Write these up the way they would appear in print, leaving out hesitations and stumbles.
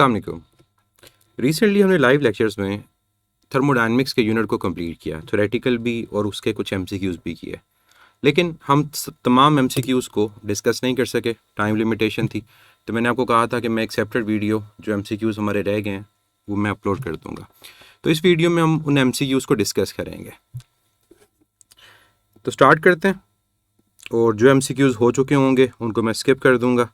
अस्सलाम वालेकुम। रिसेंटली हमने लाइव लेक्चर्स में थर्मोडायनेमिक्स के यूनिट को कंप्लीट किया, थ्योरेटिकल भी और उसके कुछ एमसीक्यूज़ भी किए, लेकिन हम तमाम एमसीक्यूज़ को डिस्कस नहीं कर सके, टाइम लिमिटेशन थी। तो मैंने आपको कहा था कि मैं एक सेपरेट वीडियो जो एमसीक्यूज़ हमारे रह गए हैं वो मैं अपलोड कर दूँगा। तो इस वीडियो में हम उन एमसीक्यूज़ को डिस्कस करेंगे। तो स्टार्ट करते हैं, और जो एमसीक्यूज़ हो चुके होंगे उनको मैं स्किप कर दूँगा।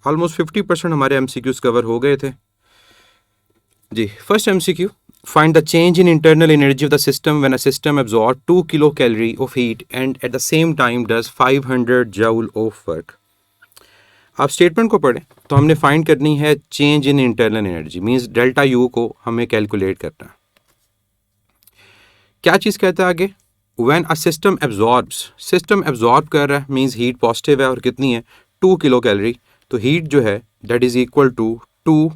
ऑलमोस्ट 50% हमारे एमसीक्यूज़ कवर हो गए थे जी। First MCQ, find the change in internal energy of the system when a system absorb 2 kilo calorie of heat and at the same time does 500 joule of work. आप statement को पढ़ें तो हमने find करनी है change in internal energy, means delta U को हमें calculate करना है। क्या चीज़ कहता है आगे, when a system absorbs, system absorb कर रहा है मींस हीट पॉजिटिव है और कितनी है 2 किलो कैलोरी, तो हीट जो है that is equal to 2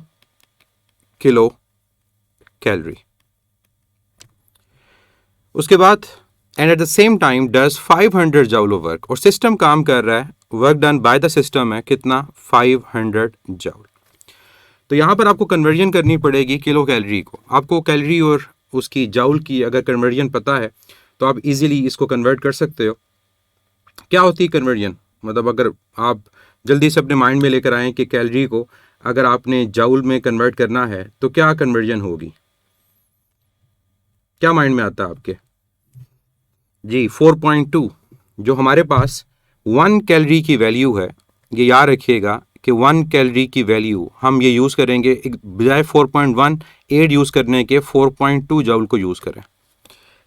kilo calorie. उसके बाद and at the same time does 500 joule of work, और सिस्टम काम कर रहा है, work done by the system है कितना 500 जूल। तो यहाँ पर आपको कन्वर्जन करनी पड़ेगी किलो कैलोरी को। आपको कैलोरी और उसकी जूल की अगर कन्वर्जन पता है तो आप इजीली इसको कन्वर्ट कर सकते हो। क्या होती है कन्वर्जन, मतलब अगर आप जल्दी से अपने माइंड में लेकर आएँ कि कैलोरी को अगर आपने जूल में कन्वर्ट करना है तो क्या कन्वर्जन होगी, क्या माइंड में आता है आपके जी? 4.2 जो हमारे पास 1 कैलोरी की वैल्यू है, ये याद रखिएगा कि 1 कैलोरी की वैल्यू हम ये यूज़ करेंगे, बजाय 4.18 यूज़ करने के 4.2 जूल को यूज़ करें।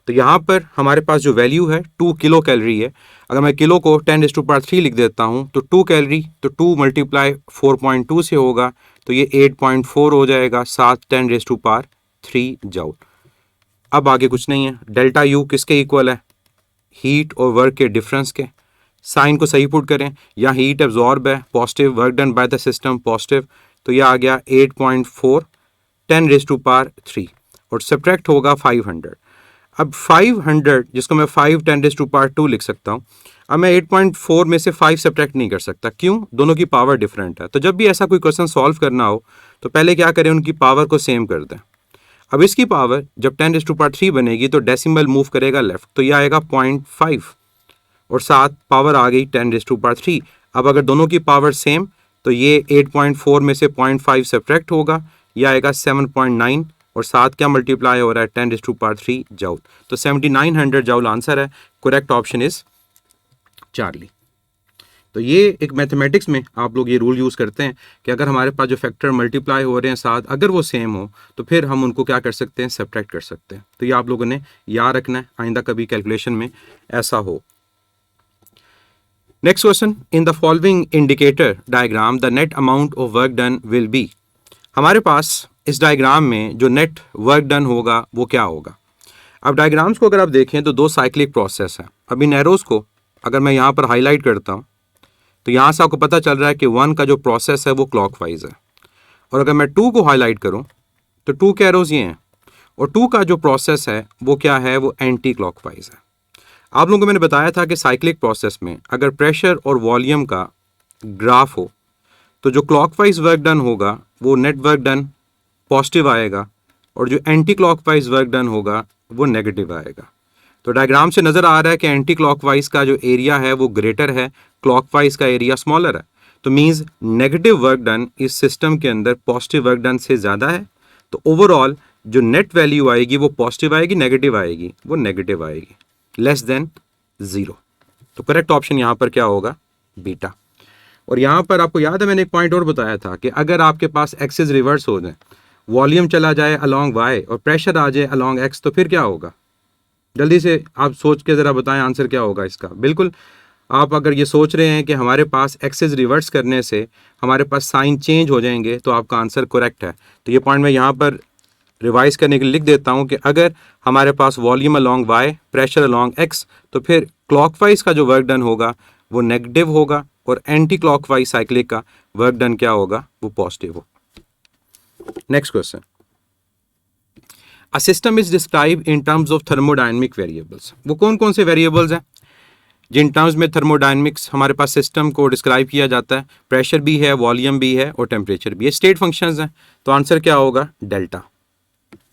तो यहाँ पर हमारे पास जो वैल्यू है 2 किलो कैलोरी है। अगर मैं किलो को 10⁻³ लिख देता हूँ तो 2 कैलोरी, तो 2 × 4.2 से होगा तो ये 8.4 हो जाएगा, 7 10⁻³ जूल। अब आगे कुछ नहीं है। डेल्टा यू किसके इक्वल है, हीट और वर्क के डिफरेंस के। साइन को सही पुट करें, यहाँ हीट एब्जॉर्ब है positive, work done by the system positive, तो यह आ गया 8.4 10⁻³ और सब्ट्रैक्ट होगा 500। अब 500 जिसको मैं 5 10⁻² लिख सकता हूँ। अब मैं 8.4 में से 5 सब्ट्रैक्ट नहीं कर सकता, क्यों? दोनों की पावर डिफरेंट है। तो जब भी ऐसा कोई क्वेश्चन सॉल्व करना हो तो पहले क्या करें, उनकी पावर को सेम कर दें। अब इसकी पावर जब 10⁻³ बनेगी तो डेसिमल मूव करेगा लेफ्ट, तो यह आएगा 0.5 और साथ पावर आ गई 10⁻³। अब अगर दोनों की पावर सेम तो ये 8.4 में से 0.5 सब्ट्रैक्ट होगा, यह आएगा 7.9 और साथ क्या मल्टीप्लाई हो रहा है 10⁻³ जूल। तो 7900 जूल आंसर है। Correct option is Charlie. तो ये एक मैथमेटिक्स में आप लोग ये रूल यूज़ करते हैं कि अगर हमारे पास जो फैक्टर मल्टीप्लाई हो रहे हैं साथ, अगर वो सेम हो तो फिर हम उनको क्या कर सकते हैं, सब्ट्रैक्ट कर सकते हैं। तो ये आप लोगों ने याद रखना है, आइंदा कभी कैलकुलेशन में ऐसा हो। Next question, in the following indicator diagram the net amount of work done will be. हमारे पास इस डायग्राम में जो नेट वर्क डन होगा वो क्या होगा। अब डायग्राम्स को अगर आप देखें तो 2 साइक्लिक प्रोसेस है। अब इन एरोज को अगर मैं यहाँ पर हाईलाइट करता हूँ तो यहाँ से आपको पता चल रहा है कि 1 का जो प्रोसेस है वो क्लॉकवाइज है, और अगर मैं 2 को हाईलाइट करूँ तो 2 के एरोज ये हैं, और 2 का जो प्रोसेस है वो क्या है, वो एंटी क्लॉकवाइज है। आप लोगों को मैंने बताया था कि साइक्लिक प्रोसेस में अगर प्रेशर और वॉल्यूम का ग्राफ हो तो जो क्लॉकवाइज वर्क डन होगा वो नेट वर्क डन पॉजिटिव आएगा, और जो एंटी क्लॉकवाइज वर्क डन होगा वो नेगेटिव आएगा। तो डायग्राम से नज़र आ रहा है कि एंटी क्लॉकवाइज का जो एरिया है वो ग्रेटर है, क्लॉकवाइज का एरिया स्मॉलर है। तो मींस नेगेटिव वर्क डन इस सिस्टम के अंदर पॉजिटिव वर्क डन से ज़्यादा है। तो ओवरऑल जो नेट वैल्यू आएगी वो पॉजिटिव आएगी, नेगेटिव आएगी, वो नेगेटिव आएगी, लेस देन 0। तो करेक्ट ऑप्शन यहाँ पर क्या होगा, बीटा। और यहाँ पर आपको याद है मैंने एक पॉइंट और बताया था कि अगर आपके पास एक्सिस रिवर्स हो जाए, वॉल्यूम चला जाए अलॉन्ग वाई और प्रेशर आ जाए अलॉन्ग एक्स, तो फिर क्या होगा? जल्दी से आप सोच के ज़रा बताएं आंसर क्या होगा इसका। बिल्कुल, आप अगर ये सोच रहे हैं कि हमारे पास एक्सिस रिवर्स करने से हमारे पास साइन चेंज हो जाएंगे तो आपका आंसर करेक्ट है। तो ये पॉइंट मैं यहाँ पर रिवाइज करने के लिए लिख देता हूँ कि अगर हमारे पास volume along Y, pressure along X, तो फिर क्लॉकवाइज का जो वर्क डन होगा वो नेगेटिव होगा, और एंटी क्लॉकवाइज साइक्लिक का वर्क डन क्या होगा, वो पॉजिटिव हो। Next question, a system is describe in terms of thermodynamic variables. वो कौन कौन से वेरिएबल्स हैं? जिन टर्म्स में थर्मोडायनेमिक्स हमारे पास सिस्टम को डिस्क्राइब किया जाता है, प्रेशर भी है, वॉल्यूम भी है और टेम्परेचर भी है, स्टेट फंक्शंस हैं, तो आंसर क्या होगा? डेल्टा।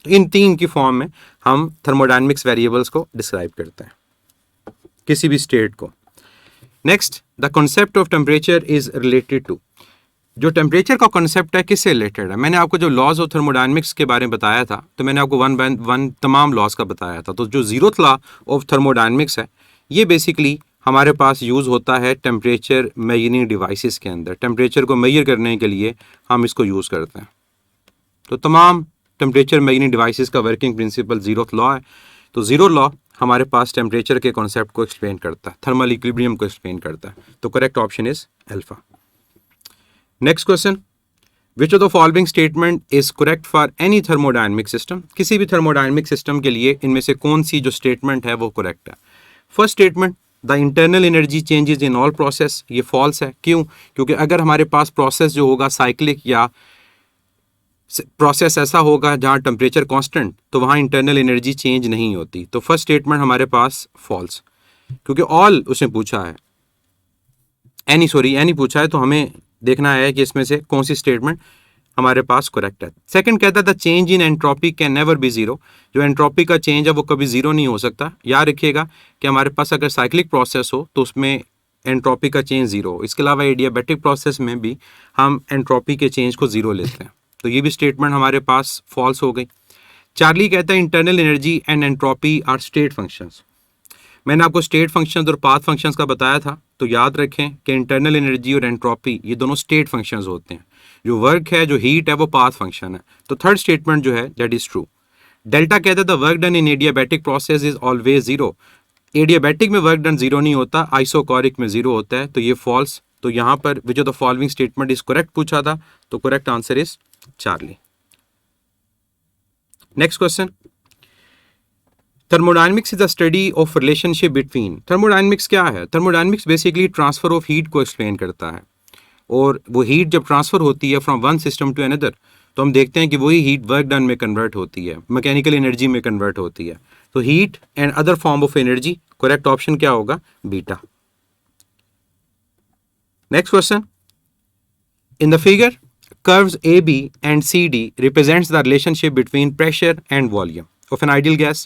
इन तीन की फॉर्म में हम थर्मोडायनेमिक्स वेरिएबल्स को डिस्क्राइब करते हैं, किसी भी स्टेट को। Next, the concept of temperature is related to, जो टेम्परेचर का कॉन्सेप्ट है किससे रिलेटेड है? मैंने आपको जो लॉज ऑफ थर्मोडायनेमिक्स के बारे में बताया था, तो मैंने आपको वन बाय वन तमाम लॉज का बताया था। तो जो जीरोथ लॉ ऑफ थर्मोडायनेमिक्स है, ये बेसिकली हमारे पास यूज़ होता है टेम्परेचर मेजरिंग डिवाइसेस के अंदर। टेम्परेचर को मेजर करने के लिए हम इसको यूज़ करते हैं। तो तमाम टेम्परेचर मेजरिंग डिवाइसेस का वर्किंग प्रिंसिपल जीरोथ लॉ है। तो जीरो लॉ हमारे पास टेम्परेचर के कॉन्सेप्ट को एक्सप्लेन करता है, थर्मल इक्विलिब्रियम को एक्सप्लेन करता है। तो correct option is alpha. Next question, which of the following statement is correct for any thermodynamic system? किसी भी थर्मोडायनेमिक सिस्टम के लिए इनमें से कौन सी जो स्टेटमेंट है वो करेक्ट है? First statement, the internal energy changes in all process, ये फॉल्स है। क्यों? क्योंकि अगर हमारे पास प्रोसेस जो होगा साइक्लिक या प्रोसेस ऐसा होगा जहाँ टेम्परेचर कांस्टेंट, तो वहाँ इंटरनल एनर्जी चेंज नहीं होती। तो फर्स्ट स्टेटमेंट हमारे पास फॉल्स, क्योंकि ऑल उसने पूछा है, एनी पूछा है, तो हमें देखना है कि इसमें से कौन सी स्टेटमेंट हमारे पास करेक्ट है। सेकंड कहता है the change in entropy can never be zero, जो एंट्रोपी का चेंज है वो कभी जीरो नहीं हो सकता। याद रखिएगा कि हमारे पास अगर साइक्लिक प्रोसेस हो तो उसमें एंट्रोपी का चेंज जीरो हो। इसके अलावा एडियाबैटिक प्रोसेस में भी हम एंट्रोपी के चेंज को जीरो लेते हैं। तो ये भी स्टेटमेंट हमारे पास फॉल्स हो गई। चार्ली कहता है internal energy and entropy are state functions. मैंने आपको स्टेट फंक्शंस और पाथ फंक्शंस का बताया था, तो याद रखें कि इंटरनल एनर्जी और एंट्रोपी ये दोनों स्टेट फंक्शंस होते हैं। जो वर्क है, जो हीट है, वो पाथ फंक्शन है। तो थर्ड स्टेटमेंट जो है दैट इज ट्रू। डेल्टा कहता है the work done in adiabatic process is always zero. Adiabatic में वर्क डन जीरो नहीं होता, आइसोकोरिक में जीरो होता है, तो ये फॉल्स। तो यहाँ पर which of the following statement is correct पूछा था, तो correct answer is Charlie. Next question, thermodynamics is the study of relationship between. Thermodynamics क्या है? Thermodynamics basically transfer of heat को एक्सप्लेन करता है, और वो हीट जब ट्रांसफर होती है from one system to another, तो हम देखते हैं कि वही हीट वर्क डन में कन्वर्ट होती है, मैकेनिकल एनर्जी में कन्वर्ट होती है। तो heat and other form of energy, correct option क्या होगा? Beta. Next question, in the figure curves AB and CD represents the relationship between pressure and volume of an ideal gas.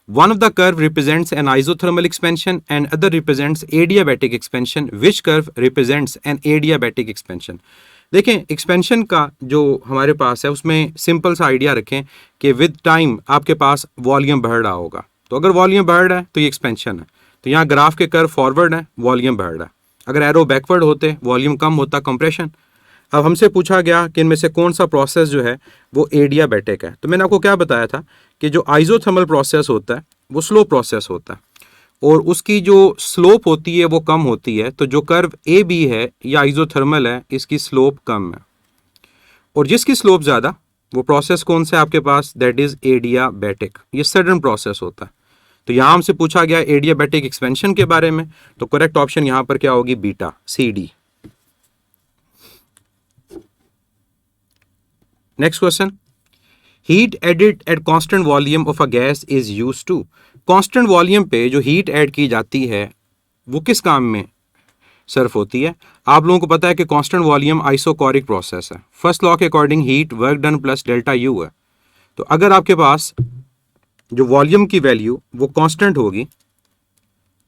One of the curve represents an isothermal expansion and other represents adiabatic expansion. Which curve represents an adiabatic expansion? देखें, expansion का जो हमारे पास है उसमें simple सा idea रखें कि with time आपके पास वॉल्यूम बढ़ रहा होगा। तो अगर वॉल्यूम बढ़ रहा है तो ये एक्सपेंशन है। तो यहाँ ग्राफ के कर्व फॉरवर्ड है, वॉल्यूम बढ़ रहा है। अगर एरो बैकवर्ड होते, वॉल्यूम कम होता, कंप्रेशन। अब हमसे पूछा गया कि इनमें से कौन सा प्रोसेस जो है वो एडियाबैटिक है। तो मैंने आपको क्या बताया था कि जो आइसोथर्मल प्रोसेस होता है वो स्लो प्रोसेस होता है, और उसकी जो स्लोप होती है वो कम होती है। तो जो कर्व ए बी है या आइसोथर्मल है, इसकी स्लोप कम है, और जिसकी स्लोप ज़्यादा वो प्रोसेस कौन सा है आपके पास? That is adiabatic. ये सडन प्रोसेस होता है। तो यहाँ हमसे पूछा गया एडियाबैटिक एक्सपेंशन के बारे में, तो करेक्ट ऑप्शन यहाँ पर क्या होगी? Beta, C D. Next question, heat added at constant volume of a gas is used to. Constant volume पे जो हीट ऐड की जाती है वो किस काम में सर्व होती है? आप लोगों को पता है कि कांस्टेंट वॉल्यूम आइसोकोरिक प्रोसेस है। फर्स्ट लॉ के according heat work done plus delta U है। तो अगर आपके पास जो वॉल्यूम की वैल्यू वो कांस्टेंट होगी,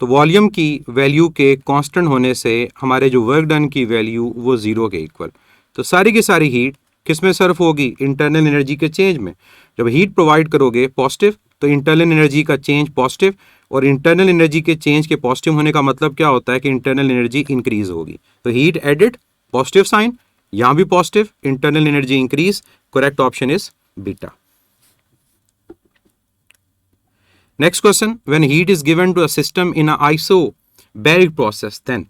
तो वॉल्यूम की वैल्यू के कांस्टेंट होने से हमारे जो वर्क डन की वैल्यू वो जीरो के इक्वल। तो सारी की सारी हीट किस में सर्व होगी? इंटरनल एनर्जी के चेंज में। जब हीट प्रोवाइड करोगे पॉजिटिव, तो इंटरनल एनर्जी का चेंज पॉजिटिव, और इंटरनल एनर्जी के चेंज के पॉजिटिव होने का मतलब क्या होता है कि इंटरनल एनर्जी इंक्रीज होगी। तो हीट एडिड, पॉजिटिव साइन, यहाँ भी positive, internal energy increase. Correct option is beta. Next question, when heat is given to a system in a isobaric process then.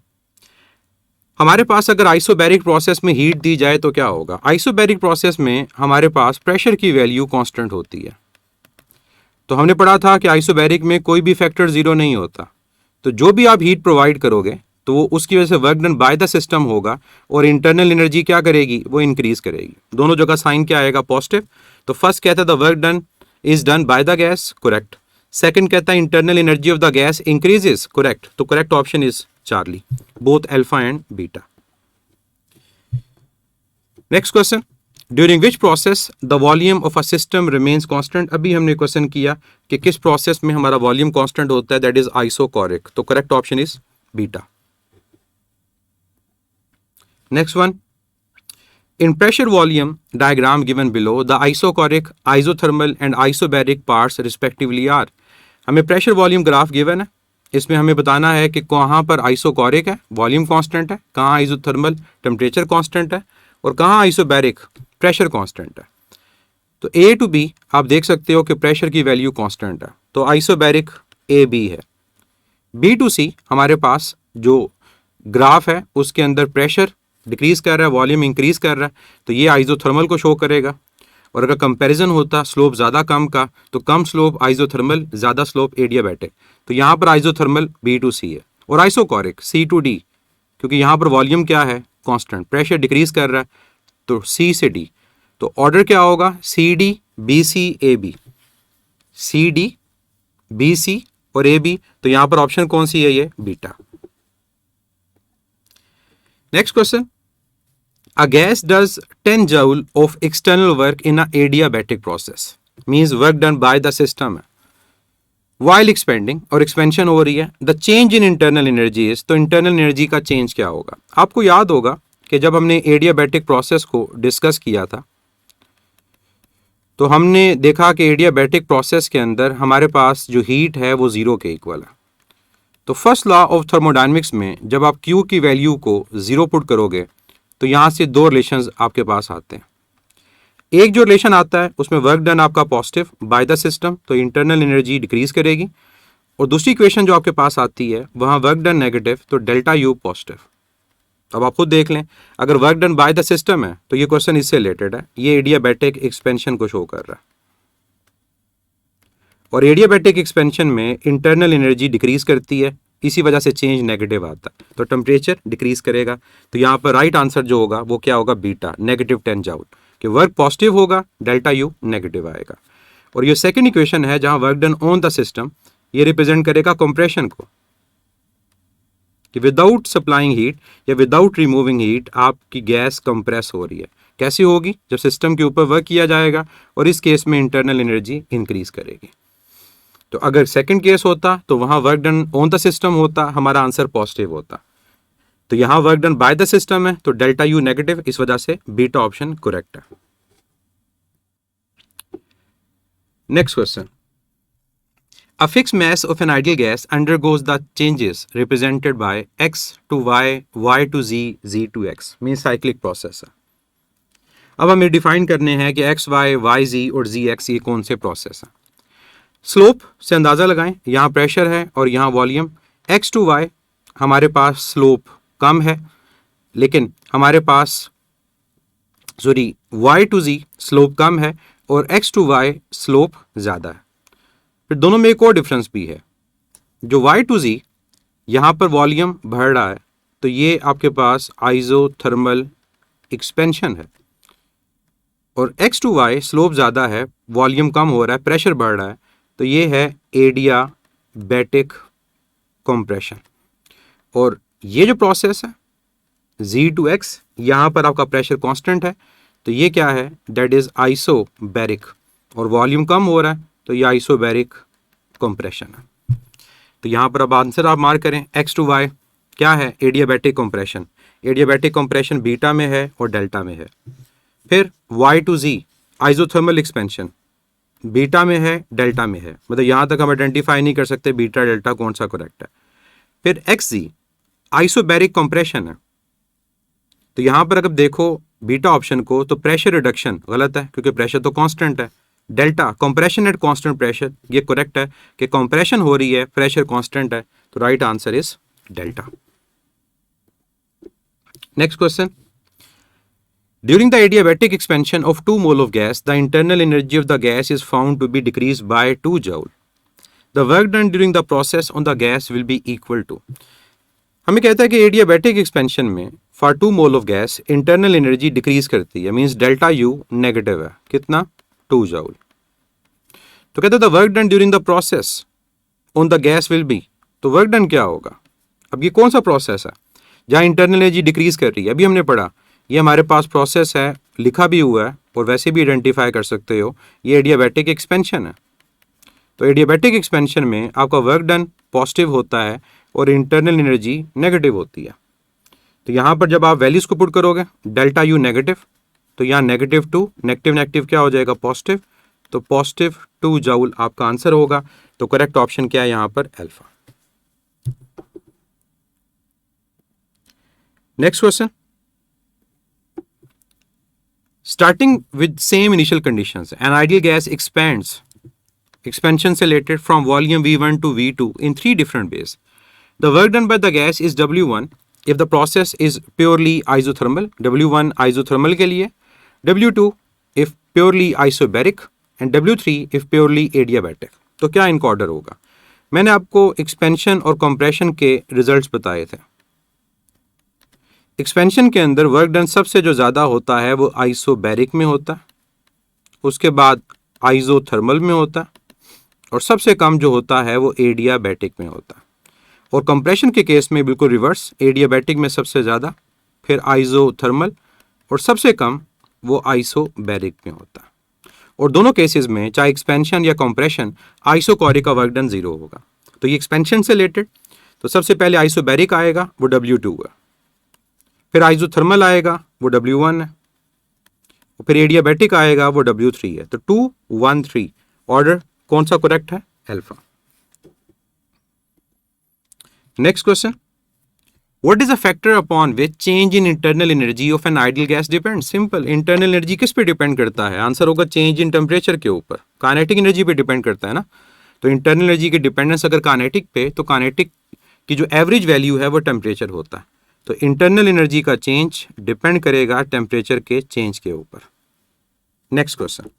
हमारे पास अगर आइसोबैरिक प्रोसेस में heat दी जाए तो क्या होगा? आइसोबैरिक प्रोसेस में हमारे पास प्रेशर की वैल्यू कांस्टेंट होती है। तो हमने पढ़ा था कि आइसोबैरिक में कोई भी फैक्टर जीरो नहीं होता। तो जो भी आप हीट प्रोवाइड करोगे तो वो उसकी वजह से work done by the system होगा, और इंटरनल एनर्जी क्या करेगी? वो इंक्रीज करेगी। दोनों जगह साइन क्या आएगा? पॉजिटिव। तो फर्स्ट कहता है the work done is done by the gas, correct. Second कहता है internal energy of the gas increases, correct, तो correct option is Charlie, both alpha and beta. Next question, during which process the volume of a system remains constant. अभी हमने question किया कि किस process में हमारा वॉल्यूम कांस्टेंट होता है, दैट इज आइसोकोरिक, तो correct option is beta. Next one, in pressure volume diagram given below the isocoric, isothermal and isobaric parts respectively are। हमें प्रेशर वॉल्यूम ग्राफ गिवन है, इसमें हमें बताना है कि कहाँ पर आइसोकोरिक है, वॉल्यूम कांस्टेंट है, कहाँ आइसोथर्मल टेम्परेचर कांस्टेंट है, और कहाँ आइसोबैरिक प्रेशर कांस्टेंट है। तो ए टू बी आप देख सकते हो कि प्रेशर की वैल्यू कांस्टेंट है, तो आइसोबैरिक ए बी है। बी टू सी हमारे पास जो ग्राफ है उसके अंदर प्रेशर डिक्रीज कर रहा है, वॉल्यूम इंक्रीज कर रहा है, तो ये आइसोथर्मल को शो करेगा। और अगर कंपैरिजन होता स्लोप ज़्यादा कम का, तो कम स्लोप आइसोथर्मल, ज़्यादा स्लोप एडियाबैटिक, तो यहाँ पर आइसोथर्मल बी टू सी है, और आइसोकोरिक सी टू डी, क्योंकि यहाँ पर वॉल्यूम क्या है कांस्टेंट, प्रेशर डिक्रीज कर रहा है, तो सी से डी, तो ऑर्डर क्या होगा C D B C A B, C D B C और ए बी, तो यहाँ पर ऑप्शन कौन सी है, ये beta. Next question, a gas does 10 joule of external work in a adiabatic process, means work done by the system while expanding, और expansion हो रही है, the change in internal energy is, तो internal energy का change क्या होगा। आपको याद होगा कि जब हमने adiabatic process को डिस्कस किया था तो हमने देखा कि adiabatic process के अंदर हमारे पास जो हीट है वो जीरो के इक्वल है। तो फर्स्ट लॉ ऑफ थर्मोडायनेमिक्स में जब आप Q की वैल्यू को जीरो पुट करोगे तो यहाँ से दो रिलेशंस आपके पास आते हैं। एक जो रिलेशन आता है उसमें वर्क डन आपका पॉजिटिव बाय द सिस्टम, तो इंटरनल एनर्जी डिक्रीज करेगी, और दूसरी इक्वेशन जो आपके पास आती है वहाँ वर्क डन नेगेटिव, तो डेल्टा यू पॉजिटिव। अब आप खुद देख लें, अगर work done by the system है तो ये क्वेश्चन इससे रिलेटेड है, ये एडियाबैटिक एक्सपेंशन को शो कर रहा है, और एडियाबैटिक एक्सपेंशन में इंटरनल एनर्जी डिक्रीज करती है, इसी वजह से चेंज नेगेटिव आता है, तो टेम्परेचर डिक्रीज करेगा। तो यहाँ पर राइट आंसर जो होगा वो क्या होगा, बीटा, नेगेटिव 10 जूल, कि वर्क पॉजिटिव होगा, डेल्टा यू नेगेटिव आएगा। और ये सेकंड इक्वेशन है जहाँ work done on the system, ये रिप्रेजेंट करेगा कंप्रेशन को, कि विदाउट सप्लाइंग हीट या विदाउट रिमूविंग हीट आपकी गैस कंप्रेस हो रही है। कैसी होगी, जब सिस्टम के ऊपर वर्क किया जाएगा, और इस केस में इंटरनल एनर्जी इंक्रीज करेगी। तो अगर सेकंड केस होता तो वहां work done on the system होता, हमारा आंसर पॉजिटिव होता। तो यहां work done by the system है, तो डेल्टा यू नेगेटिव, इस वजह से बीटा ऑप्शन करेक्ट है। Next question, a fix mass of an ideal gas undergoes the changes represented by x to y, y to z, z to x, mean cyclic process है। अब हमें define करने हैं कि x, y, y, z और z, x ये कौन से प्रोसेस है। स्लोप से अंदाज़ा लगाएं, यहाँ प्रेशर है और यहाँ वॉल्यूम, x टू y हमारे पास स्लोप कम है, लेकिन हमारे पास y टू z स्लोप कम है और x टू y स्लोप ज़्यादा है। फिर दोनों में एक और डिफरेंस भी है, जो y टू z यहाँ पर वॉल्यूम बढ़ रहा है, तो ये आपके पास आइसोथर्मल एक्सपेंशन है, और x टू y स्लोप ज़्यादा है, वॉल्यूम कम हो रहा है, प्रेशर बढ़ रहा है, तो ये है एडियाबैटिक कंप्रेशन। और ये जो प्रोसेस है Z टू X, यहाँ पर आपका प्रेशर कांस्टेंट है, तो ये क्या है, दैट इज आइसोबैरिक, और वॉल्यूम कम हो रहा है, तो ये आइसोबैरिक कंप्रेशन है। तो यहाँ पर अब आंसर आप मार्क करें, X टू Y क्या है, adiabatic compression. Adiabatic compression beta में है और डेल्टा में है। फिर Y to Z isothermal expansion beta में है, डेल्टा में है, मतलब यहाँ तक हम आइडेंटिफाई नहीं कर सकते बीटा डेल्टा कौन सा करेक्ट है। फिर XZ आइसोबैरिक कंप्रेशन है, तो यहाँ पर अगर देखो बीटा ऑप्शन को, तो प्रेशर रिडक्शन गलत है क्योंकि प्रेशर तो कांस्टेंट है। Delta compression eight constant pressure, ये करेक्ट है कि कंप्रेशन हो रही है, प्रेशर कांस्टेंट है, तो right answer is delta. Next question, during the adiabatic expansion of 2 mole of gas, the internal energy of the gas is found to be decreased by 2 joule. The work done during the process on the gas will be equal to, हमें कहता है कि adiabatic expansion में for 2 mole of gas internal energy decrease करती है, means delta u negative है, कितना 2 joule. तो कहते हैं the work done during the process on the gas will be, तो वर्क डन क्या होगा? अब ये कौन सा प्रोसेस है जहाँ इंटरनल एनर्जी डिक्रीज कर रही है? अभी हमने पढ़ा ये हमारे पास प्रोसेस है, लिखा भी हुआ है और वैसे भी आइडेंटिफाई कर सकते हो, ये एडियाबैटिक एक्सपेंशन है। तो एडियाबैटिक एक्सपेंशन में आपका वर्क डन पॉजिटिव होता है और इंटरनल एनर्जी नेगेटिव होती है। तो यहाँ पर जब आप वैल्यूज को पुट करोगे डेल्टा यू नेगेटिव, तो यहाँ -2 नेगेटिव नेगेटिव क्या हो जाएगा? पॉजिटिव, तो +2 जूल आपका आंसर होगा। तो करेक्ट ऑप्शन क्या है यहाँ पर? Alpha. Next question, starting with same initial conditions N ideal gas expends, expansion से related from volume V1 to V2 in 3 different ways. The work done by the gas is W1 if the process is purely isothermal, W1 isothermal के लिए, W2 if purely isobaric and W3 if purely adiabatic. तो क्या इनका order होगा? मैंने आपको expansion और compression के रिजल्ट्स बताए थे। एक्सपेंशन के अंदर वर्क डन सबसे जो ज़्यादा होता है वो आइसोबैरिक में होता है, उसके बाद आइसोथर्मल में होता है और सबसे कम जो होता है वो एडियाबैटिक में होता है। और कंप्रेशन के केस में बिल्कुल रिवर्स, एडियाबैटिक में सबसे ज़्यादा, फिर आइसोथर्मल और सबसे कम वो आइसोबैरिक में होता है। और दोनों केसेस में चाहे एक्सपेंशन या कंप्रेशन, आइसोकोरिक का वर्क डन 0 होगा। तो ये एक्सपेंशन से रिलेटेड, तो सबसे पहले आइसोबैरिक आएगा वो W2 है, फिर आइसोथर्मल आएगा वो W1 है, और फिर एडियाबैटिक आएगा वो W3 है। तो 2 1 3 ऑर्डर कौन सा करेक्ट है? Alpha. Next question, what is a factor upon which change in internal energy of an ideal gas depend? Simple, internal energy किस पे डिपेंड करता है? आंसर होगा चेंज इन टेम्परेचर के ऊपर, काइनेटिक एनर्जी पे डिपेंड करता है ना। तो इंटरनल एनर्जी की डिपेंडेंस अगर काइनेटिक पे, तो काइनेटिक की जो एवरेज वैल्यू है वो टेम्परेचर होता है। तो इंटरनल एनर्जी का चेंज डिपेंड करेगा टेम्परेचर के चेंज के ऊपर। Next question,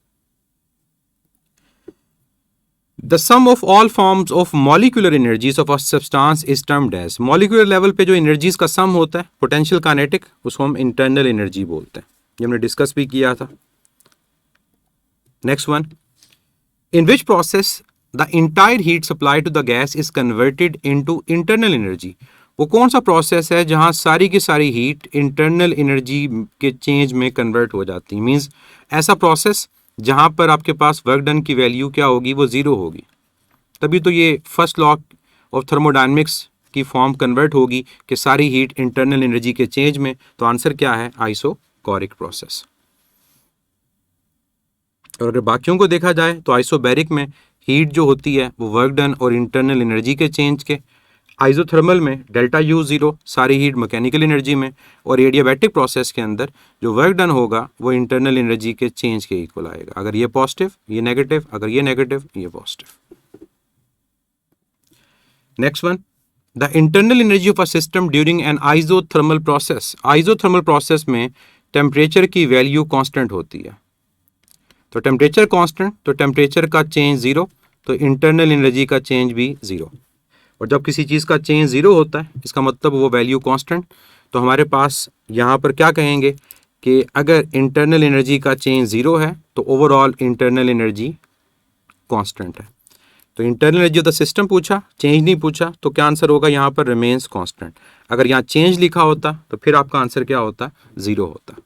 The sum of all forms of molecular energies of a substance is termed as, molecular level पे जो energies का sum होता है पोटेंशियल काइनेटिक, उसको हम internal energy बोलते हैं, ये हमने डिस्कस भी किया था। Next one, in which process the entire heat supplied to the gas is converted into internal energy? वो कौन सा प्रोसेस है जहां सारी की सारी हीट इंटरनल एनर्जी के चेंज में कन्वर्ट हो जाती है? मींस ऐसा प्रोसेस जहां पर आपके पास वर्क डन की वैल्यू क्या होगी? वो 0 होगी। तभी तो ये फर्स्ट लॉ ऑफ थर्मोडायनेमिक्स की फॉर्म कन्वर्ट होगी कि सारी हीट इंटरनल एनर्जी के चेंज में। तो आंसर क्या है? Isochoric process. और अगर बाकियों को देखा जाए तो आइसोबैरिक में हीट जो होती है वो वर्क डन और इंटरनल एनर्जी के चेंज के, आइसोथर्मल में डेल्टा यू 0 सारी हीट मैकेनिकल एनर्जी में, और एडियाबैटिक प्रोसेस के अंदर जो वर्क डन होगा वो इंटरनल एनर्जी के चेंज के इक्वल आएगा। अगर ये पॉजिटिव ये नेगेटिव, अगर ये नेगेटिव ये positive. Next one, the internal energy of a system during an isothermal process. Isothermal process में टेम्परेचर की वैल्यू कांस्टेंट होती है। तो टेम्परेचर कांस्टेंट, तो टेम्परेचर का चेंज 0, तो इंटरनल एनर्जी का चेंज भी 0। और जब किसी चीज़ का चेंज 0 होता है इसका मतलब वो वैल्यू कांस्टेंट। तो हमारे पास यहाँ पर क्या कहेंगे कि अगर इंटरनल एनर्जी का चेंज 0 है तो ओवरऑल इंटरनल एनर्जी कांस्टेंट है। तो internal energy of the system पूछा, चेंज नहीं पूछा, तो क्या आंसर होगा यहाँ पर? Remains constant. अगर यहाँ चेंज लिखा होता तो फिर आपका आंसर क्या होता? 0 होता।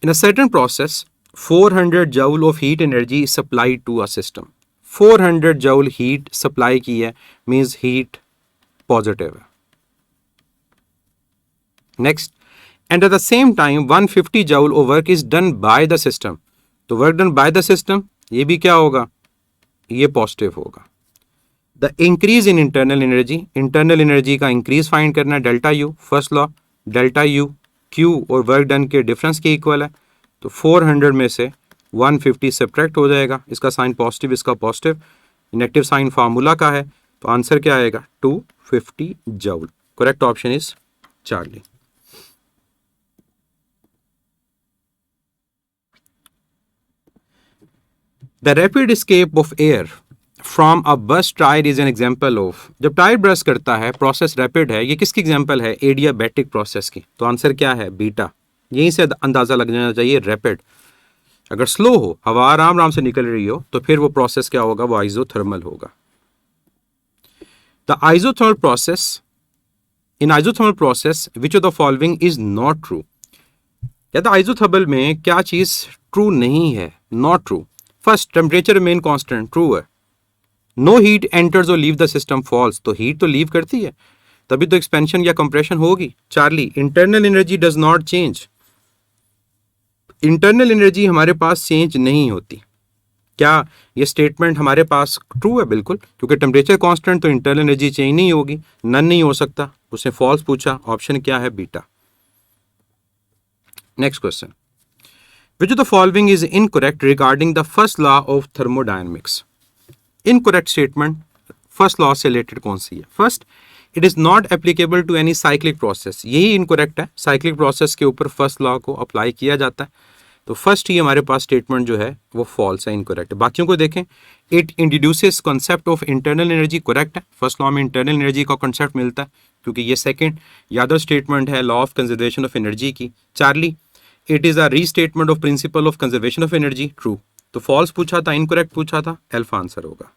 In a certain process 400 joule of heat energy is supplied to a system. 400 joule heat supply की है, मींस हीट पॉजिटिव है। Next, and at the same time 150 joule of work is done by the system. तो work done by the system ये भी क्या होगा? ये positive होगा। The increase in internal energy, internal energy का इंक्रीज फाइंड करना है, delta you, first law delta U Q और वर्क डन के डिफरेंस के इक्वल है। तो 400 में से 150 सब्ट्रैक्ट हो जाएगा, इसका साइन पॉजिटिव इसका पॉजिटिव, नेगेटिव साइन फार्मूला का है। तो आंसर क्या आएगा? 250 joule. Correct option is Charlie. The rapid escape of air from a burst tyre is an example of. जब टायर ब्रस्ट करता है प्रोसेस रैपिड है, ये किसकी एग्जाम्पल है? एडियाबैटिक प्रोसेस की। तो आंसर क्या है? बीटा। यहीं से अंदाजा लग जाना चाहिए रैपिड। अगर स्लो हो, हवा आराम आराम से निकल रही हो, तो फिर वो प्रोसेस क्या होगा, वो आइसोथर्मल होगा। The isothermal process, in isothermal process which of the following is not true. कहता आइसोथर्मल में क्या चीज ट्रू नहीं है, not true. First, temperature remain constant, true है। नो हीट एंटर्स और लीव द सिस्टम, फॉल्स। तो हीट तो लीव करती है, तभी तो एक्सपेंशन या कंप्रेशन होगी। Charlie, internal energy does not change. Internal energy हमारे पास चेंज नहीं होती। क्या ये स्टेटमेंट हमारे पास ट्रू है? बिल्कुल, क्योंकि टेम्परेचर कांस्टेंट तो इंटरनल एनर्जी चेंज नहीं होगी, नन नहीं हो सकता। उसने फॉल्स पूछा, ऑप्शन क्या है, beta. Next question, which of the following is incorrect regarding the first law of thermodynamics. Incorrect statement first law से रिलेटेड कौन सी है? First, it is not applicable to any cyclic process. यही incorrect है, cyclic process के ऊपर first law को apply किया जाता है। तो फर्स्ट ही हमारे पास स्टेटमेंट जो है वो फॉल्स है, इनकरेक्ट है। बाकियों को देखें, it introduces concept of internal energy, correct है। फर्स्ट लॉ में इंटरनल एनर्जी का कॉन्सेप्ट मिलता है, क्योंकि ये सेकंड या अदर स्टेटमेंट है law of conservation of energy की। Charlie, it is a restatement of principle of conservation of energy, true. तो फॉल्स पूछा था, इनकरेक्ट पूछा था, अल्फा आंसर होगा।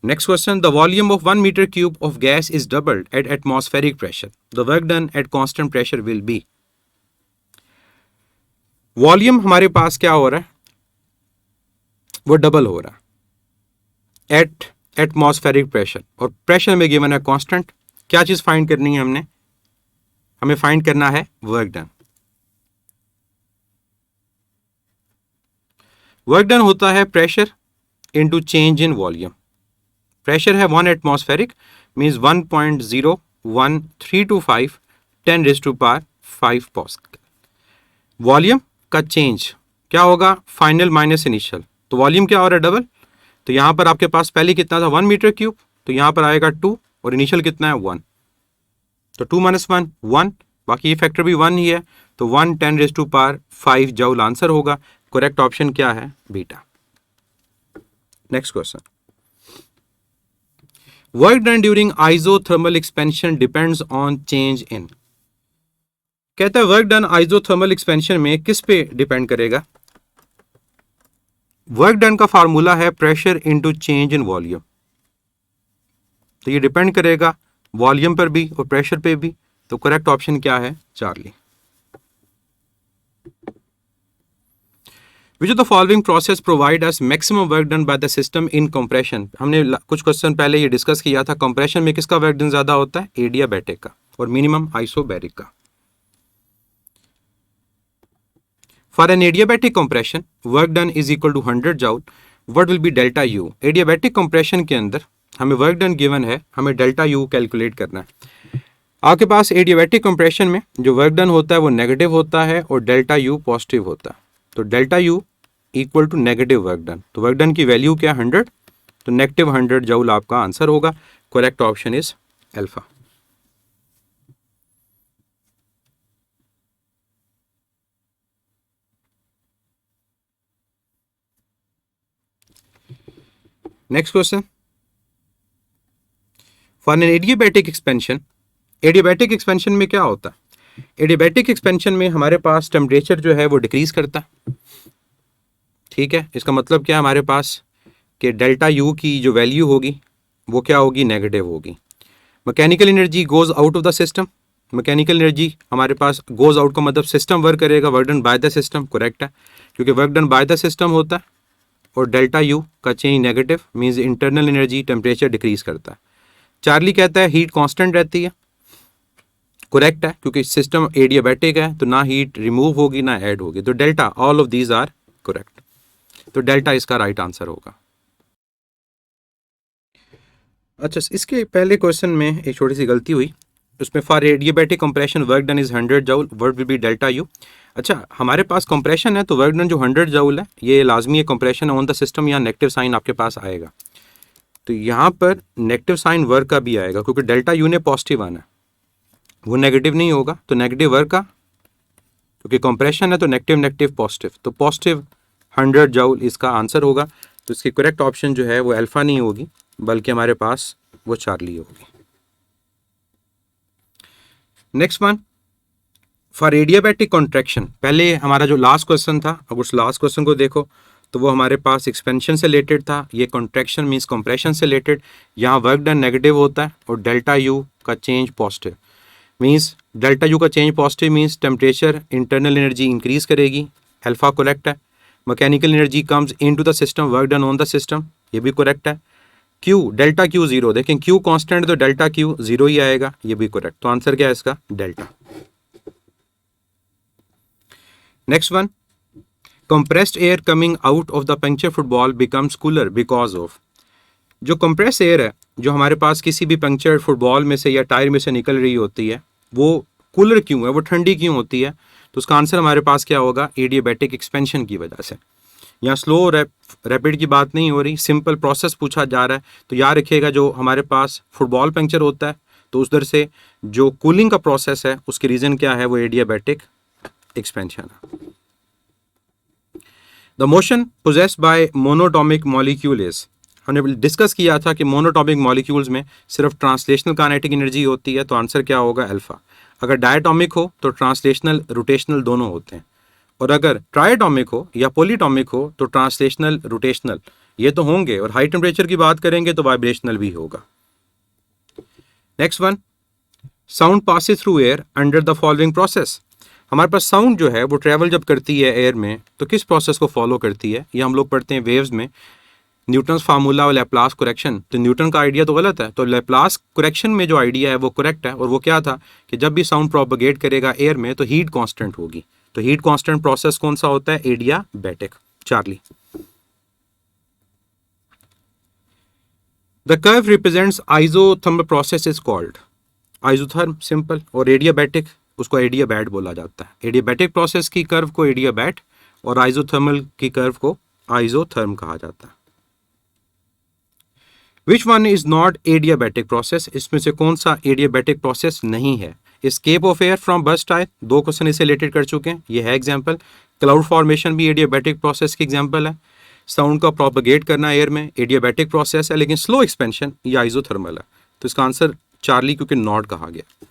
Next question, the volume of 1 meter cube of gas is doubled at atmospheric pressure. The work done at constant pressure will be. Volume हमारे पास क्या हो रहा है, वो डबल हो रहा है एट एटमॉस्फेरिक प्रेशर, और प्रेशर में गिवन है कांस्टेंट। क्या चीज फाइंड करनी है हमने? हमें फाइंड करना है वर्क डन। वर्क डन होता है pressure into change in volume. Pressure है 1 एटमॉस्फेरिक, मीन्स 1.01325 10⁵ पास्कल। वॉल्यूम का चेंज क्या होगा, फाइनल माइनस इनिशियल। तो वॉल्यूम क्या हो रहा है, डबल। तो यहां पर आपके पास पहले कितना था, 1 मीटर क्यूब, तो यहां पर आएगा 2, और इनिशियल कितना है 1, तो 2 - 1 1, बाकी ये फैक्टर भी 1 ही है, तो 1 10⁵ जूल आंसर होगा। करेक्ट ऑप्शन क्या है, beta. Next question, work done during isothermal expansion depends on change in. कहता है वर्क डन आइसोथर्मल एक्सपेंशन में किस पे डिपेंड करेगा? वर्क डन का फार्मूला है pressure into change in volume, तो ये डिपेंड करेगा वॉल्यूम पर भी और प्रेशर पे भी। तो करेक्ट ऑप्शन क्या है, Charlie. Which of the following process provide us maximum work done by the system in compression. हमने कुछ क्वेश्चन पहले ये डिस्कस किया था, कंप्रेशन में किसका वर्क डन ज्यादा होता है, एडियाबैटिक का, और मिनिमम आइसोबैरिक का। For an adiabatic compression work done is equal to 100 joule, what will be delta u. Adiabatic compression के अंदर हमें वर्क डन गिवन है, हमें डेल्टा यू कैलकुलेट करना है। आपके पास एडियाबैटिक कंप्रेशन में जो वर्क डन होता है वो नेगेटिव होता है और डेल्टा यू पॉजिटिव होता है। तो delta u equal to negative work done, तो वर्क डन की वैल्यू क्या, 100, तो नेगेटिव 100 जूल आपका आंसर होगा। Correct option is alpha. Next question, for an adiabatic expansion, adiabatic expansion में क्या होता है? एडियाबैटिक एक्सपेंशन में हमारे पास टेम्परेचर जो है वो डिक्रीज करता है, ठीक है। इसका मतलब क्या है हमारे पास कि डेल्टा यू की जो वैल्यू होगी वो क्या होगी, नेगेटिव होगी। Mechanical energy goes out of the system, mechanical energy हमारे पास गोज आउट का मतलब सिस्टम वर्क करेगा, work done by the system, correct है, क्योंकि work done by the system होता है और डेल्टा यू का change negative, means internal energy temperature decrease करता है। चार्ली कहता है हीट कांस्टेंट रहती है, करेक्ट है, क्योंकि सिस्टम एडियाबैटिक है तो ना हीट रिमूव होगी ना ऐड होगी। तो delta, all of these are correct, तो डेल्टा इसका राइट आंसर होगा। अच्छा, इसके पहले क्वेश्चन में एक छोटी सी गलती हुई, उसमें for adiabatic compression work done is 100 joule, work will be delta you. अच्छा, हमारे पास कंप्रेशन है तो वर्क डन जो 100 जूल है ये लाजमी है, कंप्रेशन ऑन द सिस्टम, यहाँ नेगेटिव साइन आपके पास आएगा, तो यहाँ पर नेगेटिव साइन वर्क का भी आएगा, क्योंकि डेल्टा यू ने पॉजिटिव आना है, वो नेगेटिव नहीं होगा, तो नेगेटिव वर्क का, क्योंकि कंप्रेशन है तो नेगेटिव नेगेटिव पॉजिटिव, तो पॉजिटिव 100 जूल इसका आंसर होगा। तो इसकी करेक्ट ऑप्शन जो है वो अल्फा नहीं होगी, बल्कि हमारे पास वो चार्ली होगी। Next one, for adiabatic contraction, पहले हमारा जो लास्ट क्वेश्चन था, अब उस लास्ट क्वेश्चन को देखो तो वो हमारे पास एक्सपेंशन से रिलेटेड था, ये कॉन्ट्रैक्शन मींस कंप्रेशन से रिलेटेड। यहाँ वर्क डन नेगेटिव होता है और डेल्टा यू का change positive means, delta U का change positive means temperature internal energy increase करेगी, अल्फा करेक्ट है। Mechanical energy comes into the system, work done on the system, ये भी करेक्ट है। क्यू, डेल्टा क्यू जीरो, देखें Q constant तो delta Q zero ही आएगा, ये भी करेक्ट। तो आंसर क्या है इसका? Delta. Next one, compressed air coming out of the puncture football becomes cooler because of, जो कंप्रेस एयर है जो हमारे पास किसी भी पंक्चर फुटबॉल में से या टायर में से निकल रही होती है, वो कूलर क्यों है, वो ठंडी क्यों होती है? तो उसका आंसर हमारे पास क्या होगा? एडियाबैटिक एक्सपेंशन की वजह से। यहाँ स्लो रैपिड की बात नहीं हो रही, सिंपल प्रोसेस पूछा जा रहा है। तो याद रखिएगा जो हमारे पास फुटबॉल पंक्चर होता है तो उस दर से जो कूलिंग का प्रोसेस है उसके रीज़न क्या है? वो एडियाबैटिक एक्सपेंशन है। The motion possessed by monoatomic molecule is, हमने डिस्कस किया था कि मोनोटॉमिक मॉलिक्यूल्स में सिर्फ ट्रांसलेशनल काइनेटिक एनर्जी होती है, तो आंसर क्या होगा? अल्फा। अगर डायटॉमिक हो तो ट्रांसलेशनल रोटेशनल दोनों होते हैं, और अगर ट्राइटॉमिक हो या पॉलीटॉमिक हो तो ट्रांसलेशनल रोटेशनल ये तो होंगे, और हाई टेम्परेचर की बात करेंगे तो वाइब्रेशनल भी होगा। Next one, sound passes through air under the following process, हमारे पास साउंड जो है वो ट्रैवल जब करती है एयर में तो किस प्रोसेस को फॉलो करती है? ये हम लोग पढ़ते हैं वेव्स में, न्यूटन्स फार्मूला और लैप्लास करेक्शन। तो न्यूटन का आइडिया तो गलत है, तो लैप्लास करेक्शन में जो आइडिया है वो करेक्ट है, और वो क्या था कि जब भी साउंड प्रोपगेट करेगा एयर में तो हीट कांस्टेंट होगी। तो हीट कांस्टेंट प्रोसेस कौन सा होता है? Adiabatic. Charlie, the curve represents isothermal process is called, isotherm simple, और एडियाबैटिक उसको एडियाबैट बोला जाता है। एडियाबैटिक प्रोसेस की कर्व को एडियाबैट और आइसोथर्मल की कर्व को आइसोथर्म कहा जाता है। विच one is not adiabatic process, इसमें से कौन सा एडियाबैटिक प्रोसेस नहीं है? Escape of air from burst tyre, दो क्वेश्चन इससे रिलेटेड कर चुके हैं, ये है एग्जाम्पल। क्लाउड फॉर्मेशन भी एडियाबैटिक प्रोसेस की एग्जाम्पल है। साउंड का प्रोपगेट करना एयर में एडियाबैटिक प्रोसेस है, लेकिन स्लो एक्सपेंशन ये आइसोथर्मल है। तो इसका आंसर चार्ली क्योंकि नॉट कहा गया।